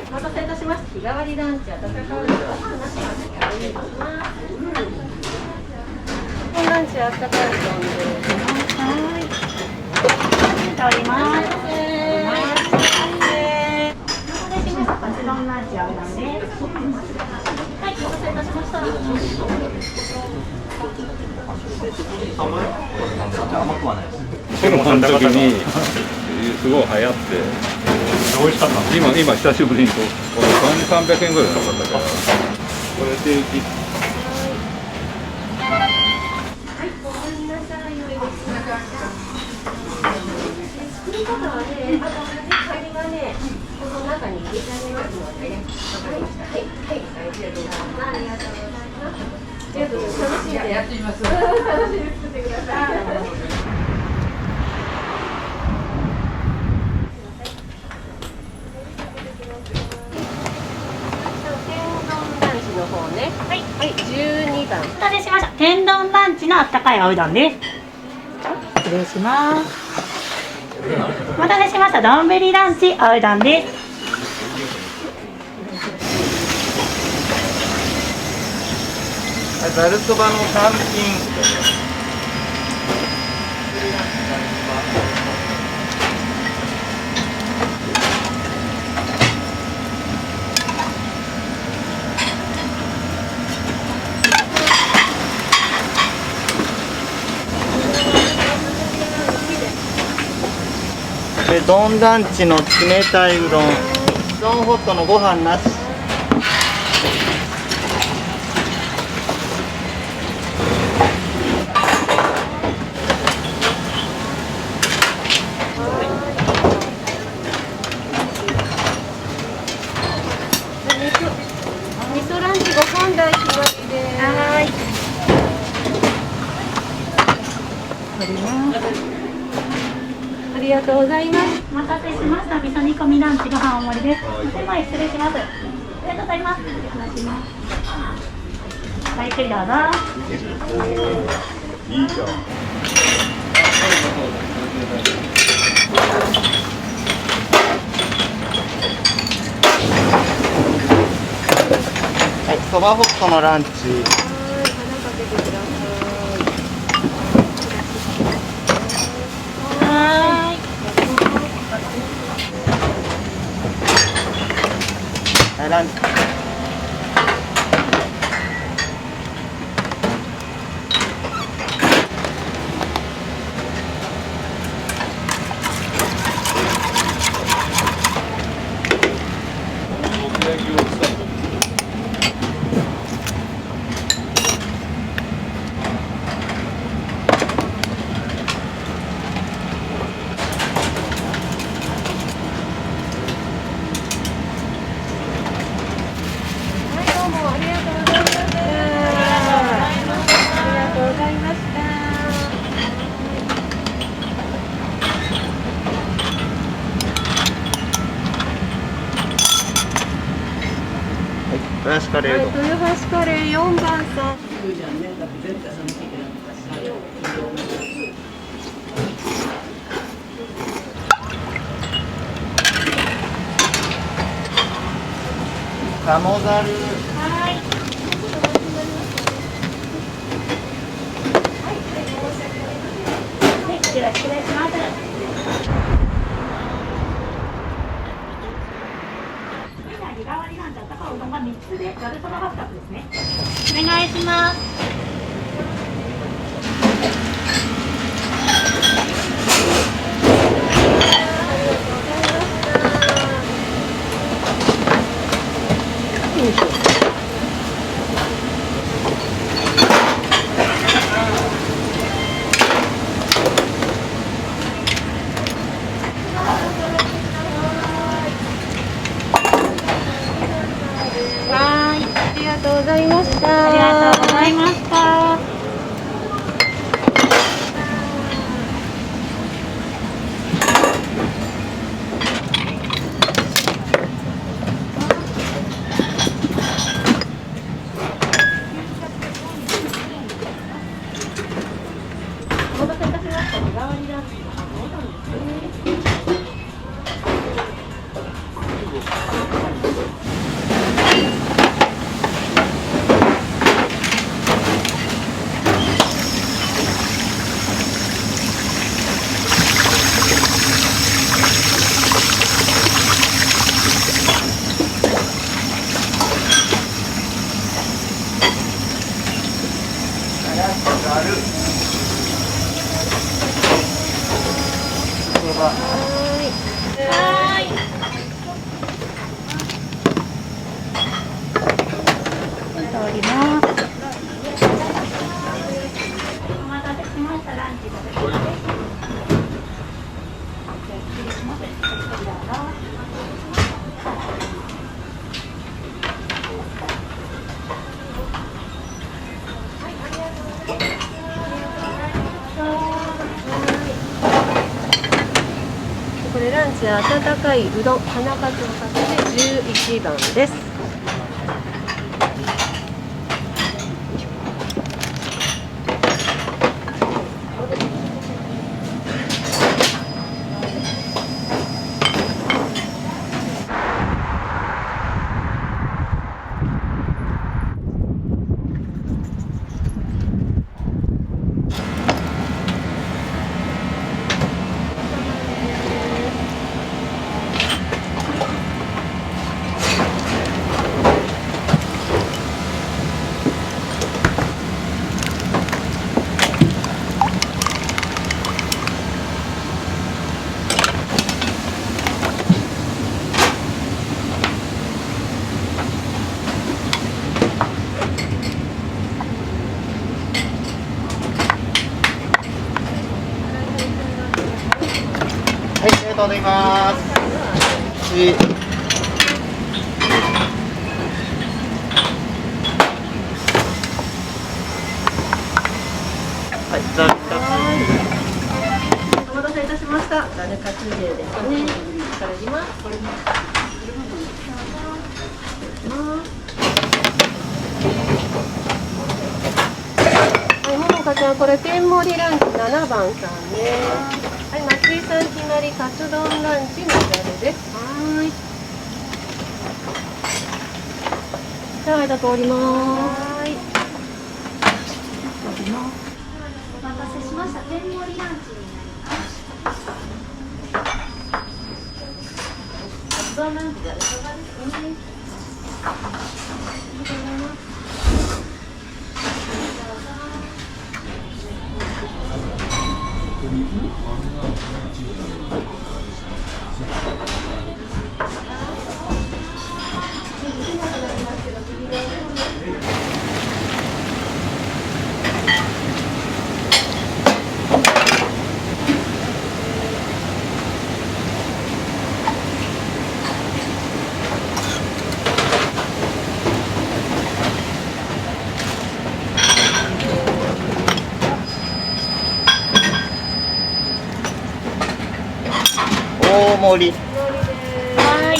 お待たせいたしました。日替わりランチ、温かいご飯なしなんでお願いします。ランチあったかい丼です。はい。おります。カツ丼ランチあるなんです。はい、お待たせいたしました。甘くはないです。コロナの時にすごい流行って。美味しかった。今久しぶりにこれ300円ぐらいなかったから。これで作り方はね、カニはね、この中に入れてあげますのでね。わかりました。はい、ありがとうございます。ありがとうございます。ありがとうございます。楽しんでやってみます。楽しんで作ってください。の方ね。はい、はい、12番。お待たせしました。天丼ランチのあったかいおうどんです。失礼します。お待たせしました。丼ランチおうどんです。ざるそばの単品。で丼ランチの冷たいうどん、丼ホットのご飯なし。味噌ランチご飯代決まりです。はい。ありがとうございます。お待たせしました。味噌煮込みランチご飯大盛りです。1枚失礼します。ありがとうございます。話します。はい、ゆっくりどうぞ。いいじゃん。はい、そばホットのランチ。ランチ。豊橋カレーうどん。豊橋カレー4番さん。鴨ざる。はい。失礼します。日替わりランチあったかいうどんが3つでざるそばが2つですね。お願いします。はい、ざいました。ありがとうございました。お待たせいたしました。日替わりランチのボタンですね。通ります。お待たせしました。ランチご用意です。失礼します。どうぞ。これランチ温かいうどん花かつおかけで11番です。はい、ありがとうございます。はい、じゃあお待たせいたしました。ラヌカツジェですね。いただきます。はい、ももかちゃん、これ天盛りランチ7番さんね。はい、松井さん決まりカツ丼ランチのジャルです。はい。じゃあ、間通ります。はい。お待たせしました。天盛りランチになります。カツ丼ランチでいかがですね。大盛り。はい。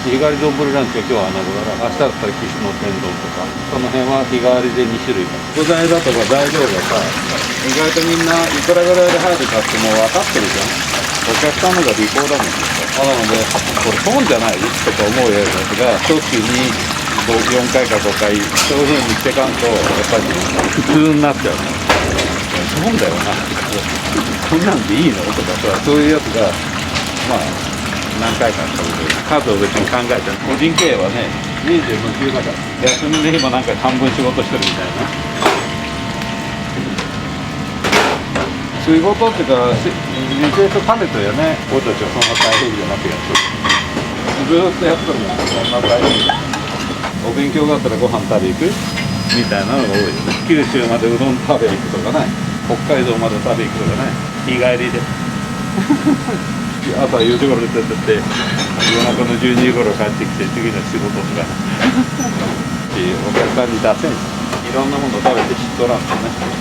日替わり丼ランチが今日は穴子だから、明日だったら岸の天丼とか、その辺は日替わりで2種類。素材だとか材料がさ、意外とみんないくらぐらいで入るかってもう分かってるじゃん。お客さんのが利口だもんね。なので、これ損じゃないとか思うようなやつが、一つに4回か5回、そういう風にしてかんと、やっぱり普通になっちゃうね。損だよな。こんなんでいいのとかさ、そういうやつが、まあ、何回か食べて数を別に考えて個人経営はね年中無休だから休みの日もなんか半分仕事してるみたいな仕事っていうかリクエスト兼ねてよね俺たちはそんな大変じゃなくやってるずーっとやってるもんそんな大変じゃお勉強があったらご飯食べ行くみたいなのが多いよね九州までうどん食べ行くとかない北海道まで食べ行くとかない日帰りで朝4時頃出てって夜中の12時頃帰ってきて次の仕事とかお客さんに出せんし、いろんなもの食べて知っとらんとね。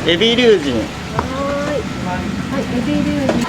エビ龍神。はい、エビ龍神。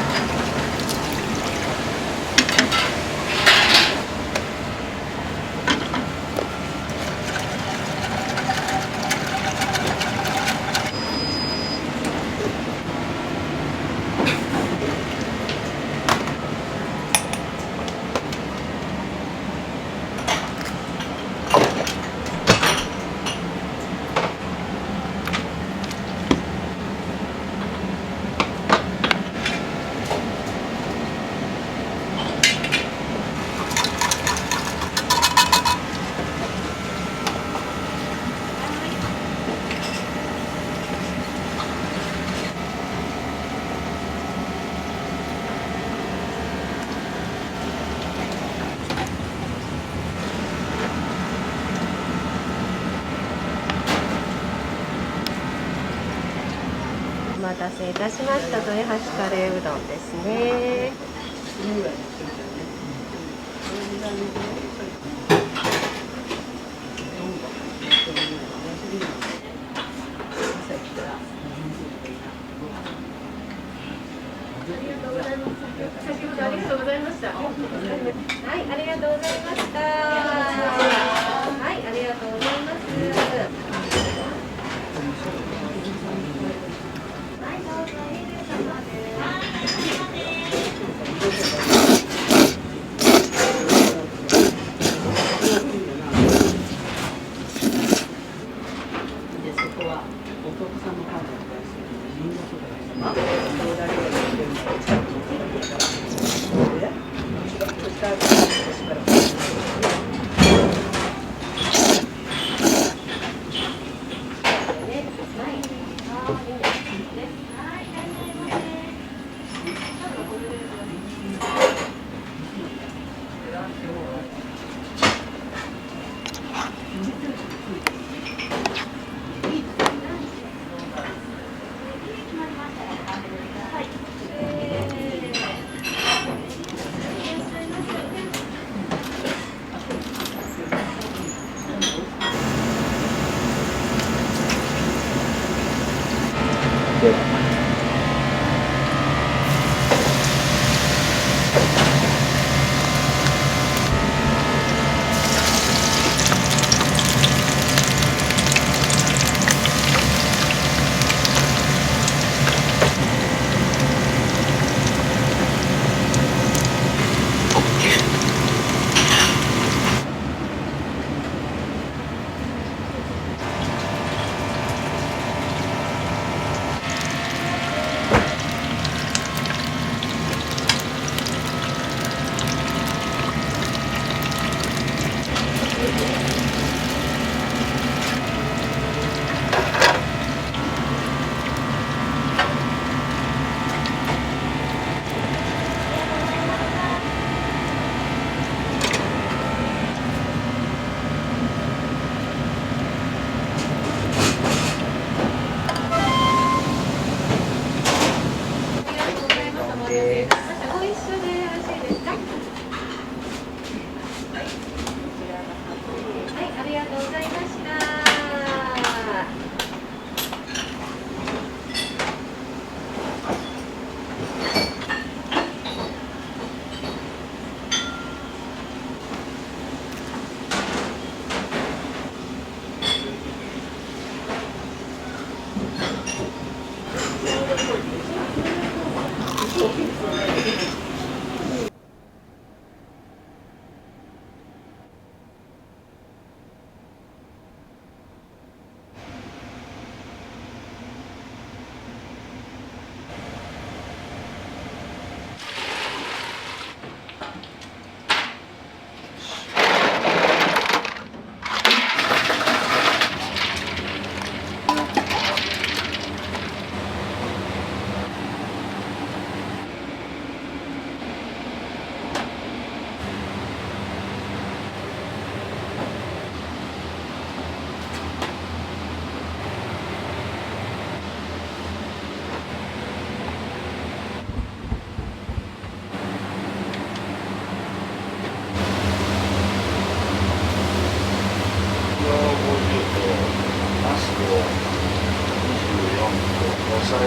お待たせいたしました。豊橋カレーうどんですね。先ほどありがとうございました。はい、ありがとうございました。はい、ありがとうございます。最後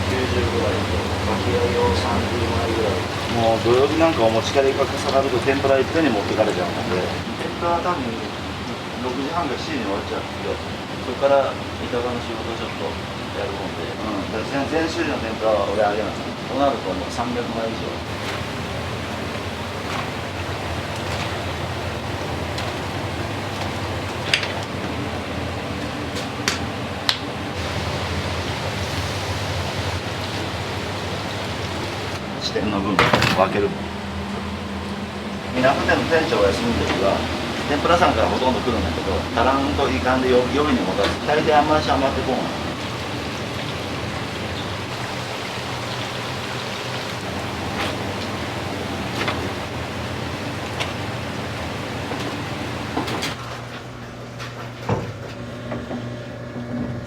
90ぐらいとかき揚げを30枚ぐらい。もう土曜日なんかお持ち帰りが下がると天ぷらいっぺんに持ってかれちゃうので、天ぷらは多分6時半か7時に終わっちゃって、それから板場の仕事をちょっとやるもんで、全種類の天ぷらは俺あげない。となるともう300枚以上。支店の分分ける。港店の店長が休みの時は天ぷらさんからほとんど来るんだけど、足らんといかんで夜に持たす。大体あんまり余ってこん。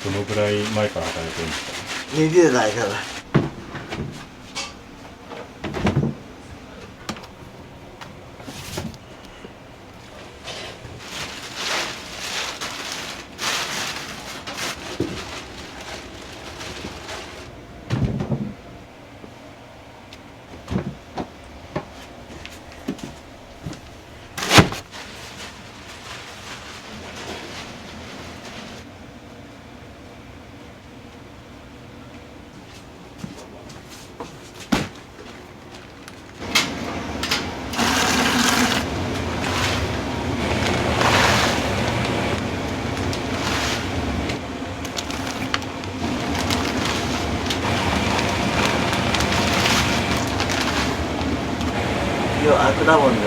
どのぐらい前から働いてるんですか20代から。今日悪だもんね。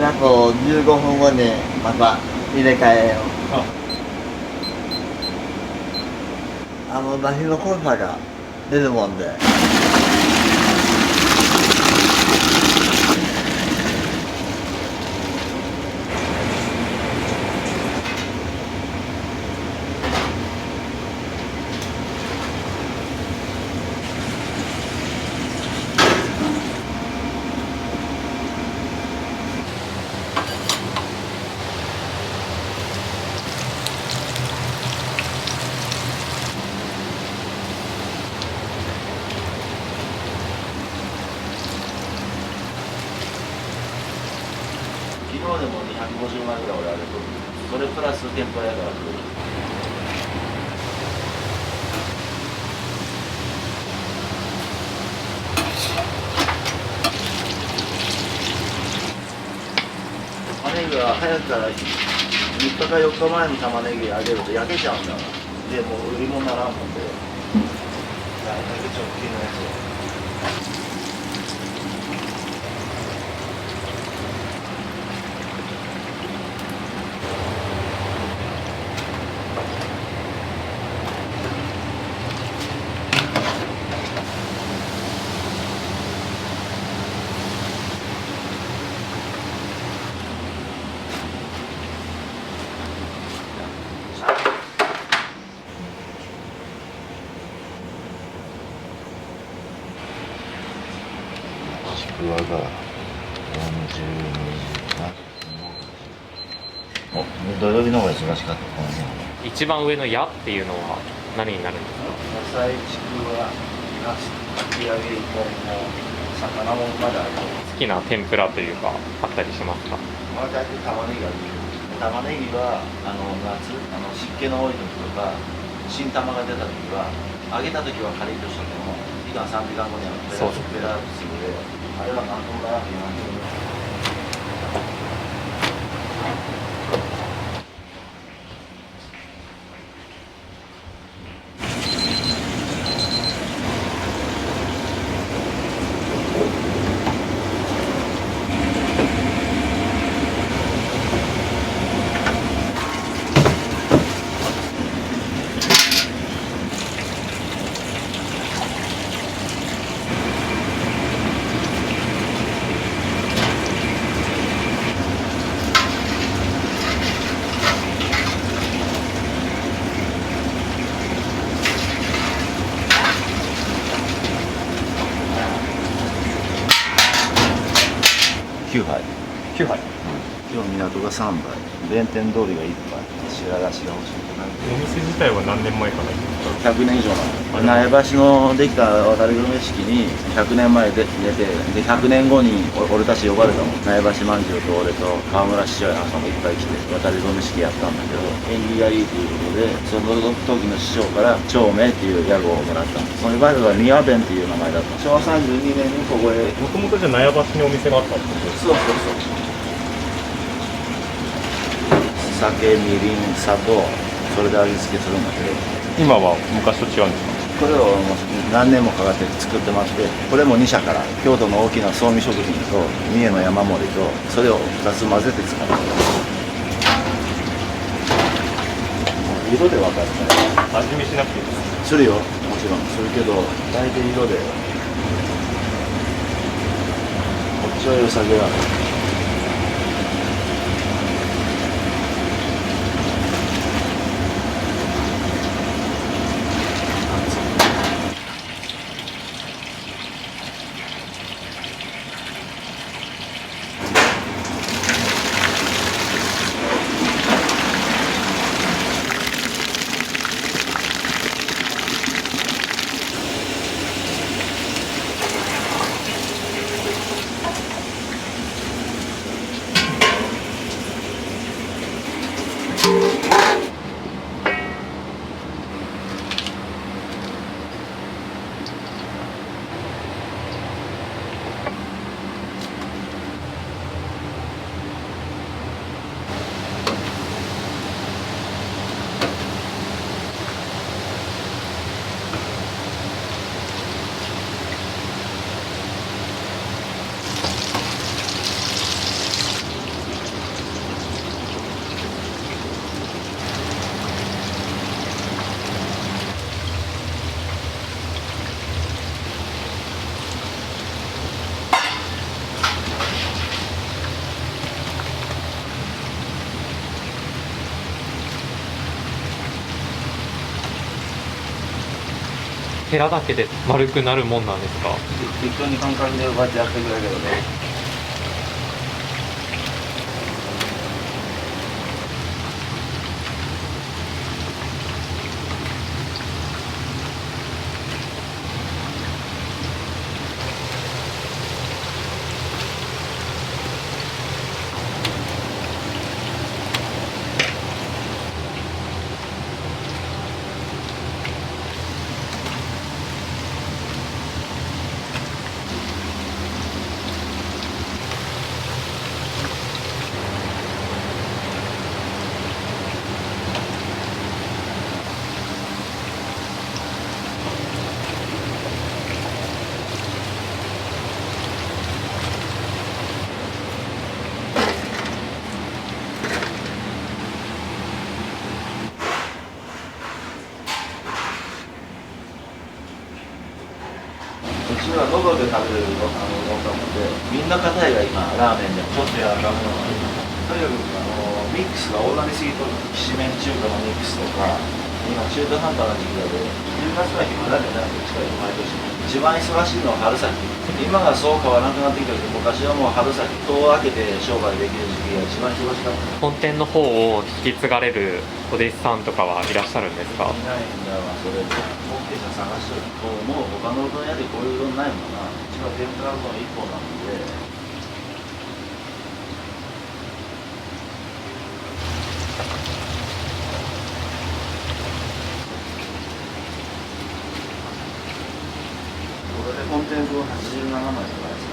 あと15分後にまた入れ替えよう。出汁の濃さが出るもんで。昨日でも250枚ぐらい俺あれとる。それプラス天ぷらやから来る。玉ねぎは早くから3日か4日前の玉ねぎあげると焼けちゃうんだから。でもう売り物ならんもんで。だいたい直近のやつを。ちくわが42土曜日の方が忙しかったかな。一番上の矢っていうのは何になるんですか？野菜、ちくわ、なす、かき揚げ、魚もまだある。好きな天ぷらというかあったりしますか？まあ大体玉ねぎがある。玉ねぎは夏湿気の多い時とか新玉が出た時は揚げた時はカリッとしても3時間後にはベラすぐで、あれは何ともならんけど。9杯。9杯。今日港が3杯。弁天通りが1杯。白だしが欲しいかな。お店自体は何年前から100年以上前。苗場のできた渡りグルメ式に100年前で出て、で100年後に俺たち呼ばれたもん。苗場まんじゅうと俺と河村市長やなんかもいっぱい来て渡りグルメ式やったんだけど、縁起がいいということで、その時の市長から長明っていう屋号をもらったんです。その場合は宮弁っていう名前だった。昭和32年にここへ。もともとじゃ苗場にお店があったんですか？そうそうそう。酒、みりん、砂糖、それで味付けするんだけど、今は昔と違うんですか？これをもう何年もかかって作ってまして、これも2社から京都の大きな総味食品と三重の山盛りとそれを2つ混ぜて使って色で分かるね。味見しなくていいですか？するよ、もちろんするけど大体色で。こっちは良さげだね。ヘラだけで丸くなるもんなんですか？適当に感覚でこうやってやっていくだけどね。うちは喉で食べれるのうどんで、みんな硬いが今ラーメンでもちょっと柔らかめのがいい。とにかくミックスが大なりすぎとる。きしめん中華のミックスとか、今中途半端な時期だで、10月は暇だけど、近い毎年一番忙しいのは春先。今がそう変わらなくなってきたけど、昔はもう春先戸を開けて商売できる時期が一番忙しかった。本店の方を引き継がれるお弟子さんとかはいらっしゃるんですか？いないんだわ、それ後継者探してる。もう他のうどん屋でこういううどんないもんな。うちは天ぷらうどん1本なので。これで本店分87枚とかです。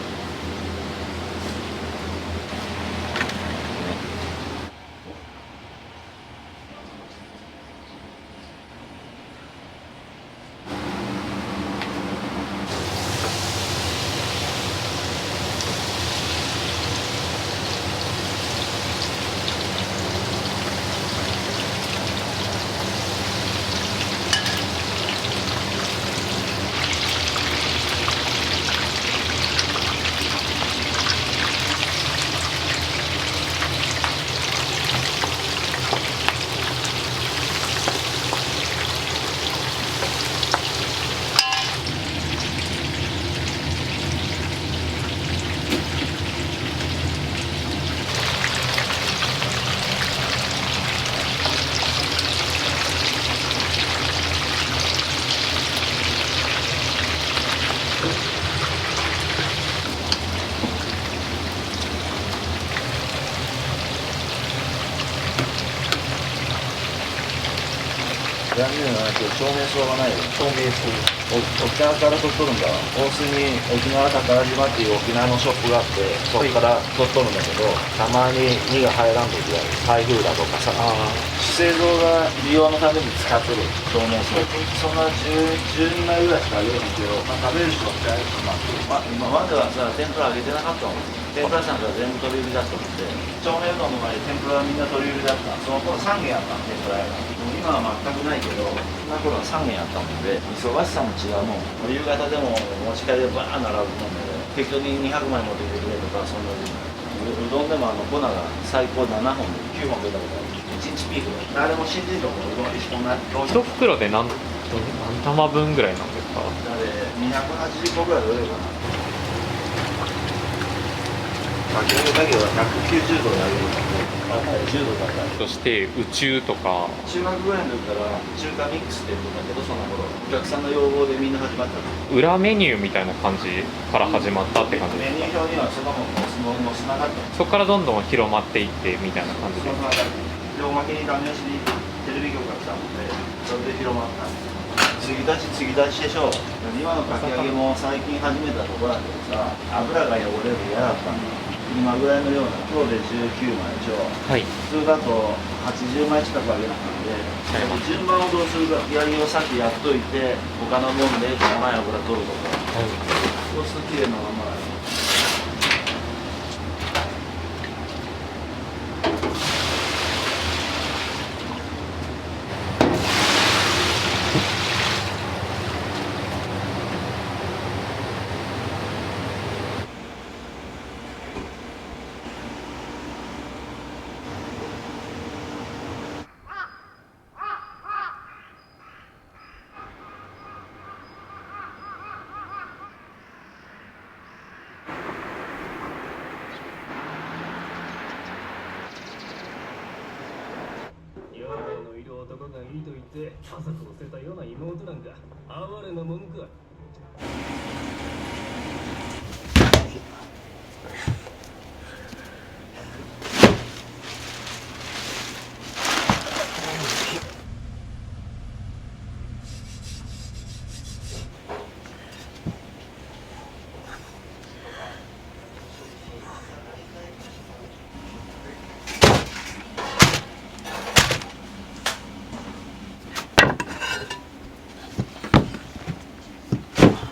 じゃないけど照明層がないよ。照明層沖縄から取っとるんだ。大須に沖縄宝島っていう沖縄のショップがあって、そこから取っとるんだけど、たまに荷が入らん時がある。台風だとかさ、資生堂が利用のために使ってる照明層。そんな12枚ぐらいしかあげるんけど、食べる人ってある今まではさ、天ぷら揚げてなかったもん。天ぷらさんから全部取り売りだったので、照明うどんの前に天ぷらはみんな取り売りだった。その頃3軒あったの、天ぷら屋が。今は全くないけど、そんな頃は3軒あったもんで、忙しさも違うもん。夕方でも持ち帰りでバーン並ぶもんで、適当に200枚持ってきてくれとか、そんな時代。うどんでも粉が最高7本で9本出たことある。1日ピークだ。誰も信じると思う。うどん一本な。1袋で何玉分ぐらいなんですか？だって280個ぐらい売れるかな。かき揚げだけは190度で揚げるので、10度だったり。そして宇宙とか中学ぐらいの時から中華ミックスって言うんだけど、その頃お客さんの要望でみんな始まったの。裏メニューみたいな感じから始まったって感じですか？メニュー表にはそのもの載せなかった。そこからどんどん広まっていってみたいな感じですか？でおまけにダメ押しにテレビ局が来たので、それで広まった。継ぎ足しでしょ。今のかき揚げも最近始めたところだけどさ、油が汚れるの嫌だったんだ。今ぐらいのような、今日で19枚でしょ。はい。普通だと80枚近く揚げなかったんで、順番をどうするか、やりをさっきやっといて、他のもんで汚い油取るとか、そうするときれいなまま。男がいいと言って家族を捨てたような妹なんか哀れなもんか。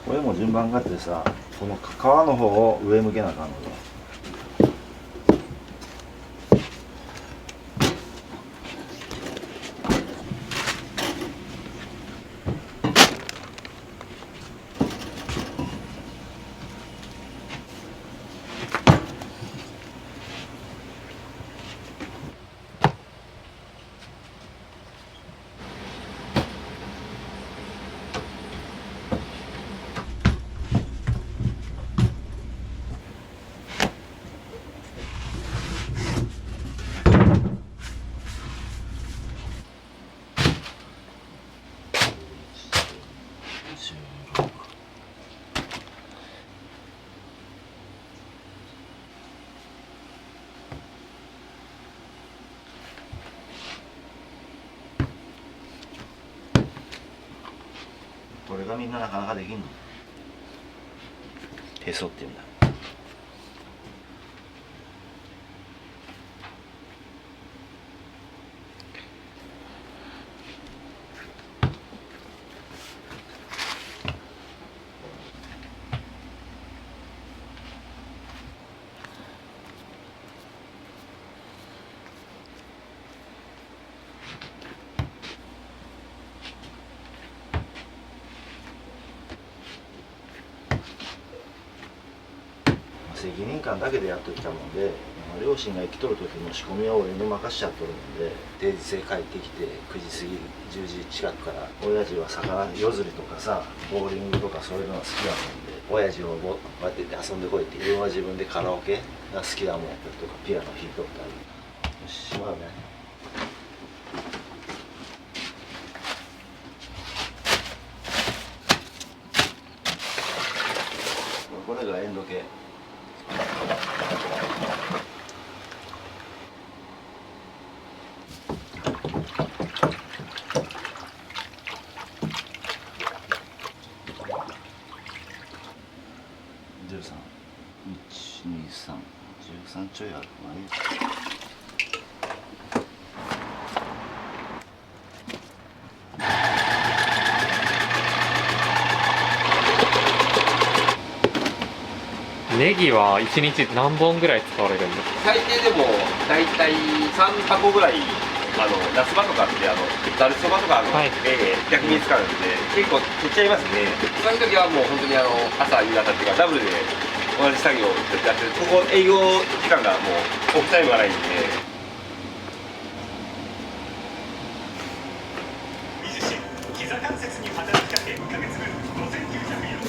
これも順番があってさ、この皮の方を上向けなあかんのよ。これがみんななかなかできんの。へそっていうんだ。責任感だけでやっときたもんで、両親が生きとる時の仕込みは俺に任しちゃっとるんで、定時制帰ってきて9時過ぎ10時近くから親父は魚夜釣りとかさ、ボーリングとかそういうのが好きだもんで、親父をこうやって遊んでこいって、自分は自分でカラオケが好きだもんとかピアノ弾いとったり。よし、しまうね。これがエンド系。ネギは1日何本ぐらい使われるんですか？最低でも大体3箱ぐらい夏場とかってざるそばとか逆に使うんで結構取っちゃいますね。そういう時はもう本当に朝夕方っていうかダブルで同じ作業をやってる。ここ営業時間がもうオフタイムがないんで。膝関節に働きかけ2ヶ月分5900円。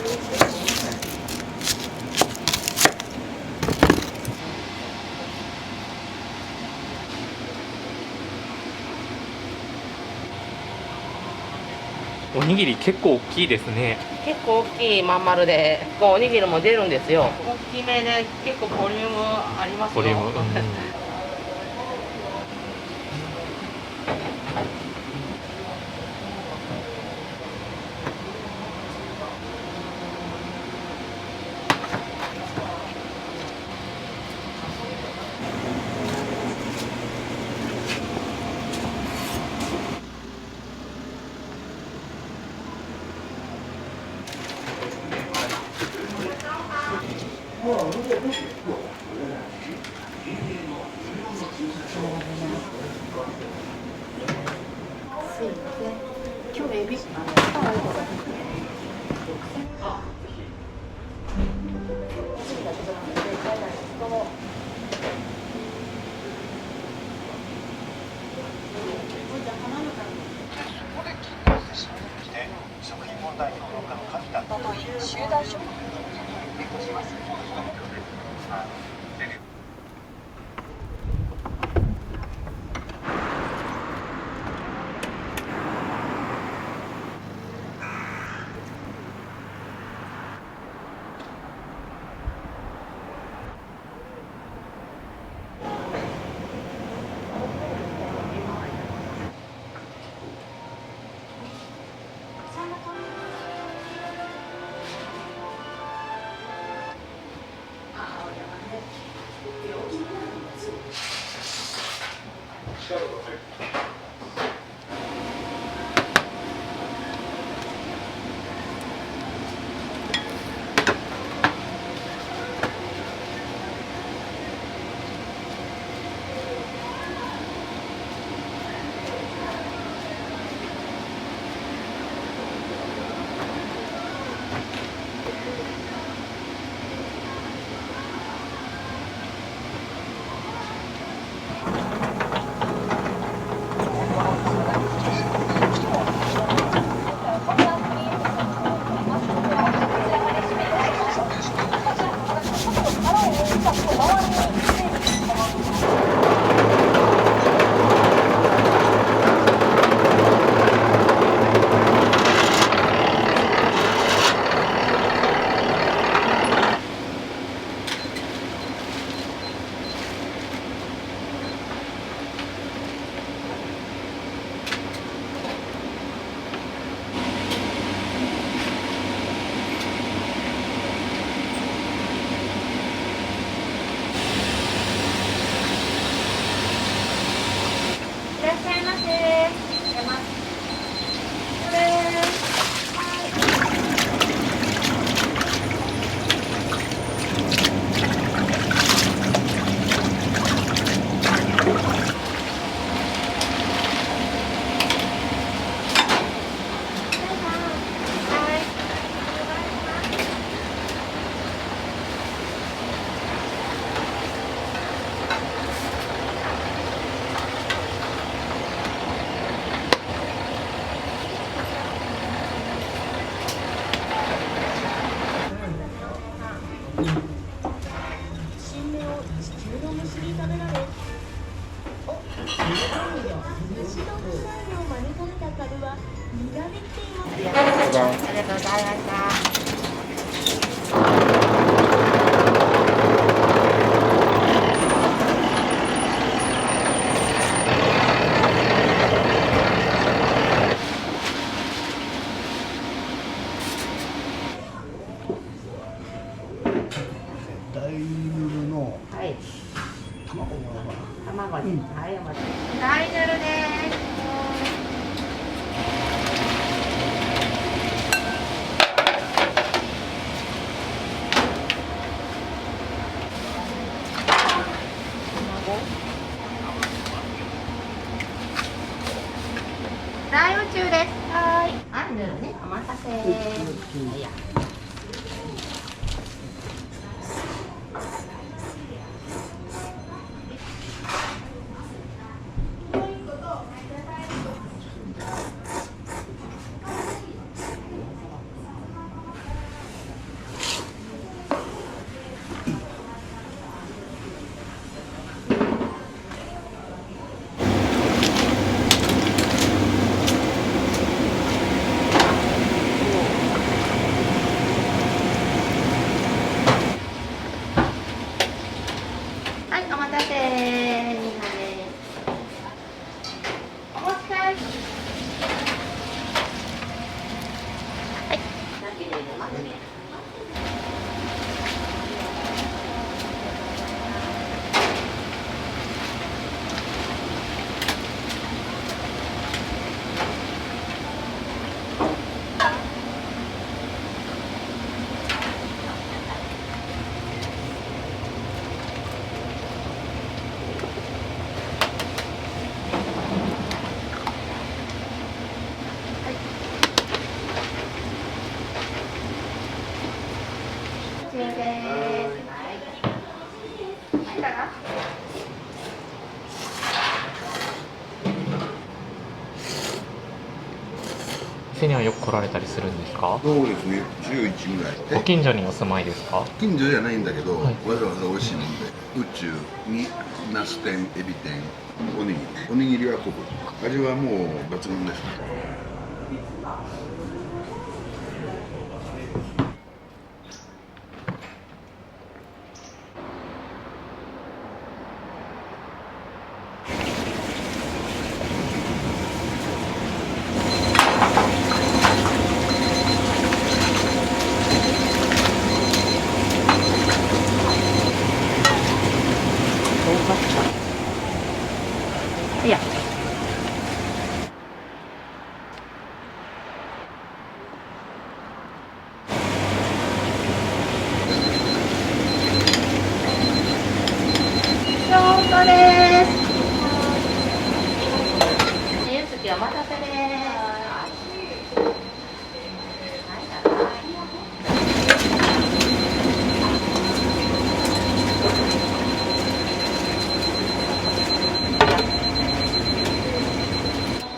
おにぎり結構大きいですね。結構大きいまん丸で、おにぎりも出るんですよ。大きめで結構ボリュームありますよ。ボリューム、今日エビ食品問題評論家の上田という集団食品を弁護します。大ルルの卵卵です。はい、お待ち。大丈夫です。大宇宙です。はい。あんぬね、お待たせ。はいや。はい、お待たせ。お持ち帰り。はい。こちらです。はい。はい。店にはよく来られたりするんですか？そうですね、週1ぐらい。ご近所にお住まいですか？近所じゃないんだけど、はいわざわざ美味しいもんで、宇宙にナス天、エビ天、おにぎり。おにぎりは昆布。味はもう抜群です。いや。ちょうどです。ゆずきお待たせです。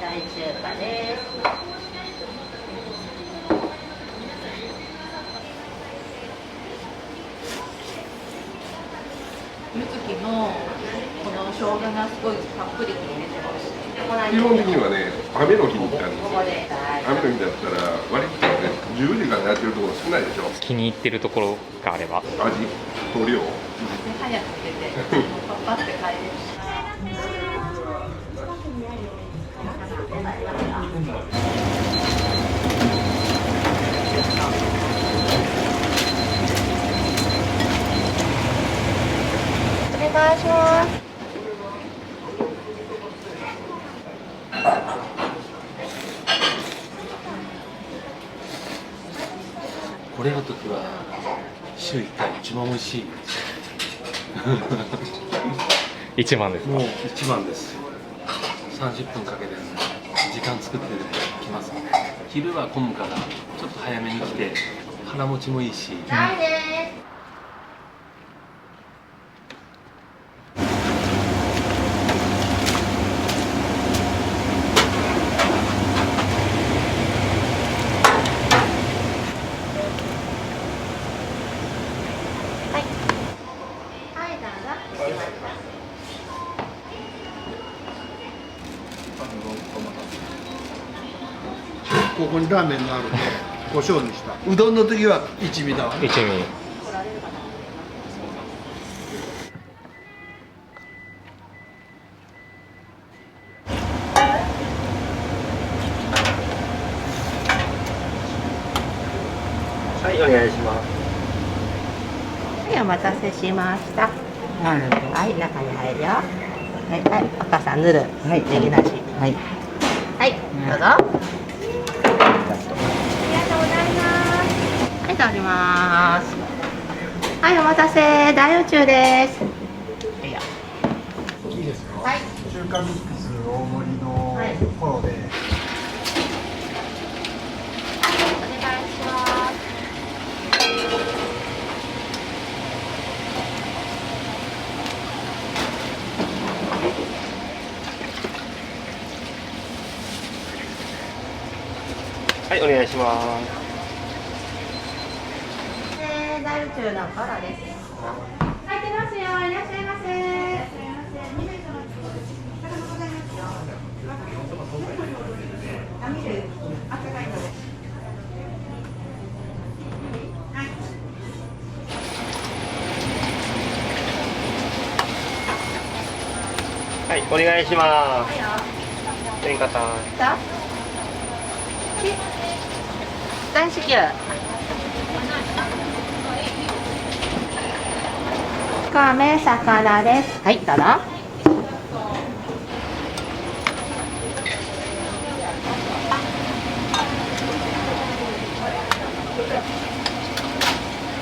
大中華です。ゆずきのこの生姜がすごいたっぷり入れてほしい。基本的にはね、雨の日に行ったんですよ。雨の日だったら割とね、10時からやってるところ少ないでしょ。気に入ってるところがあれば。味と量。早く出てパッパって帰れるし。お願いします。これの時は週1回一番美味しい。一番ですか？もう一番です。30分かけて時間作ってきます。昼は混むからちょっと早めに来て腹持ちもいいし。ないです。ここにラーメンがあるんで胡椒にした。うどんの時は一味だわね。一味。はい、お願いします。はい、お待たせしました。はい、中に入るよ。はい、はい、お母さんぬる。はい、ネギなし。はい。はい、どうぞ。はい、通ります。はい、お待たせ、大宇宙です。いいよ。いいですか。はい。中華ミックス大盛りのフォローで。お願いします。はい、お願いします。大宇宙のコロです。入ってますよ。いらっしゃいませ。はい、お願いします。天かた。大至急。亀魚です。はい、どうぞ。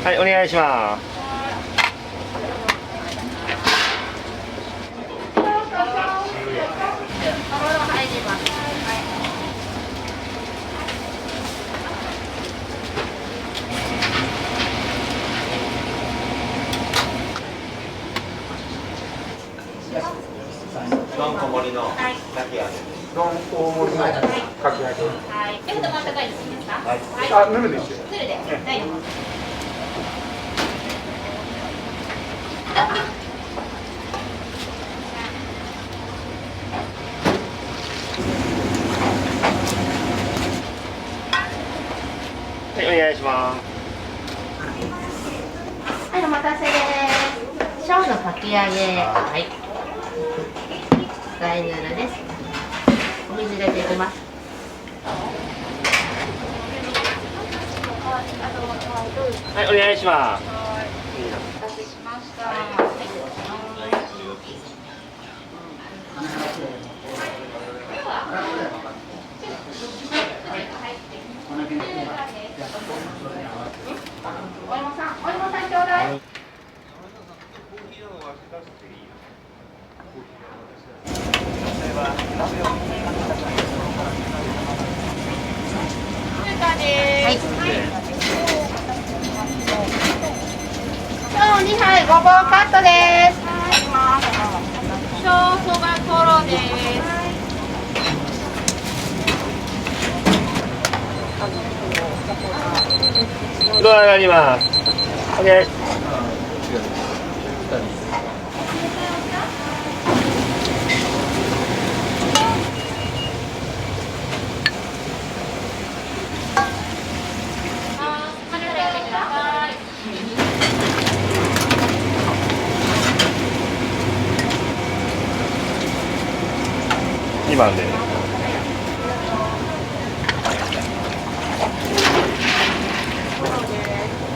はい、お願いします。どんこ盛りのかき揚げ。どん大盛りのかき揚げ。はい。え、ふたも温かいですいいですか。はい。あ、ぬるでして。ぬるで。大丈夫です。はい、お願いします。はい、お待たせです。小のかき揚げ。はい。大ぬるです。お水入れていきます。はい、お願いします。お待たせしました。お芋さんちょうだい。はい。今日2杯ごぼうカットです。小そばコロです。うどん上がります。お願いします。2番で。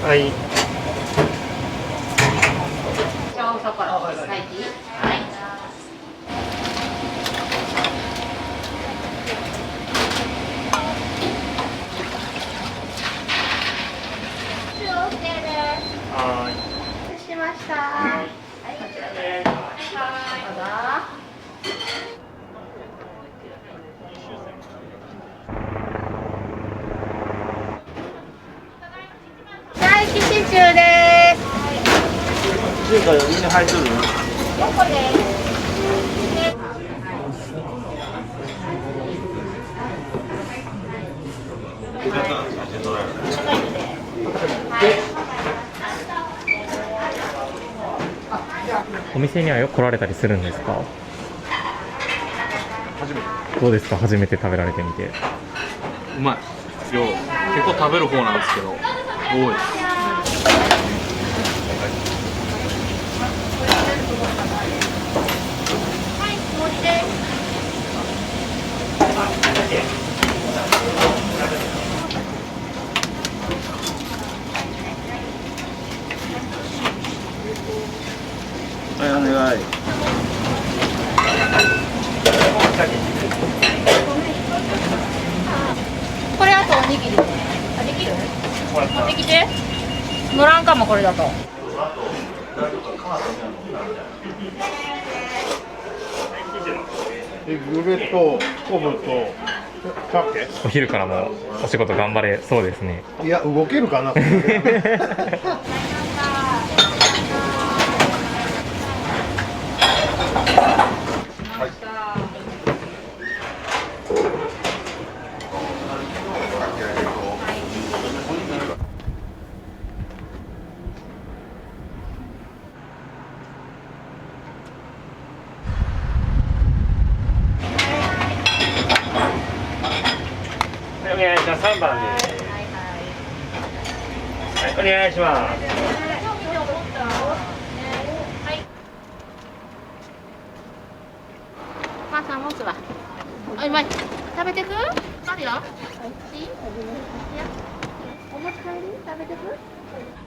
はい。小そばはい。はい。はい。お待たせしました。はい、こちらです。どうぞ。大吉シチューです。中華4人入っとるの。4個です。お店にはよく来られたりするんですか？初めて。どうですか、初めて食べられてみて。うまい。量結構食べる方なんですけど多いです。はい、お願い。持ってきて。乗らんかもこれだと。グレとコブと鮭。お昼からもお仕事頑張れそうですね。いや動けるかな。お願いします。3番で。はい、お願いします。お母さん持つわ。あ、うまい。食べてく？あるよ。いい？お持ち帰り？食べてく？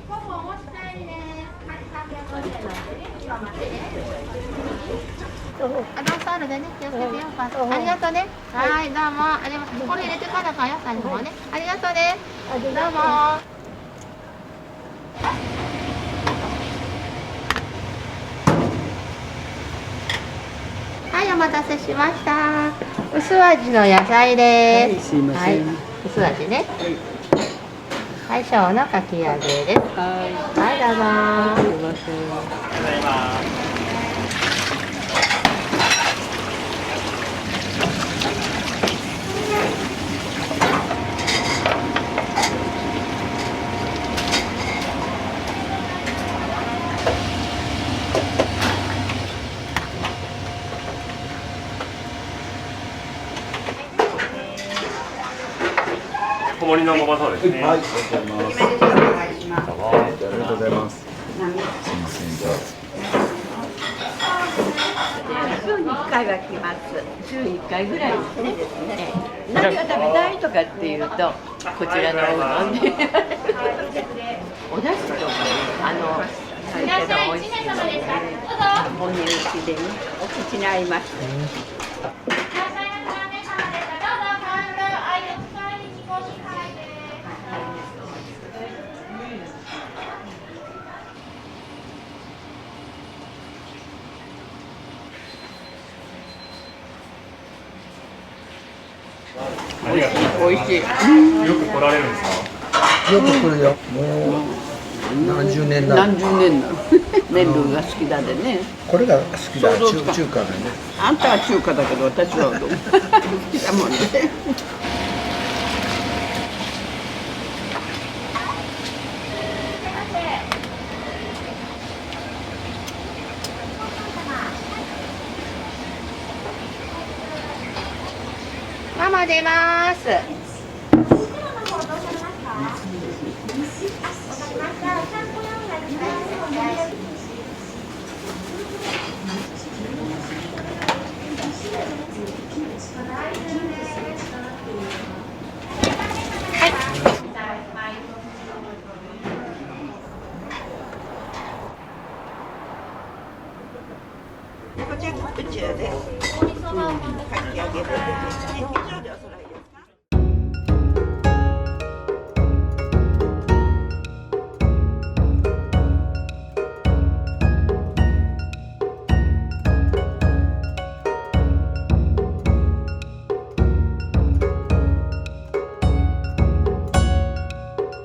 ほぼお持ち帰りね。はい、350円なんでね。今待ってね。あ、どうぞあるでね。気をつけてよ。ありがとうね。はい、どうも。ありがとう。これ入れてからか野菜の方ね。ありがとうね。どうも。はい、お待たせしました。薄味の野菜です。すいません。はい、薄味ね。はい、小のかき揚げです。はい、どうぞ。すいません。小盛りのごまそうですね。はい、ありがとうございます。ありがとうございます。すいません。週に1回は来ます。週1回ぐらいですね。何が食べたいとかっていうと、こちらのおうどんで。お出汁とか、最初の美味しいので、お値打ちでね、お口に合います。ありがとう。美味しい。よく来られるんですか？よく来るよ。もう何十年なの。何十年なの。麺類が好きだでね。これが好きだ。中華だね。あんたは中華だけど、私はうどん。好きだもんね。ママ出ます。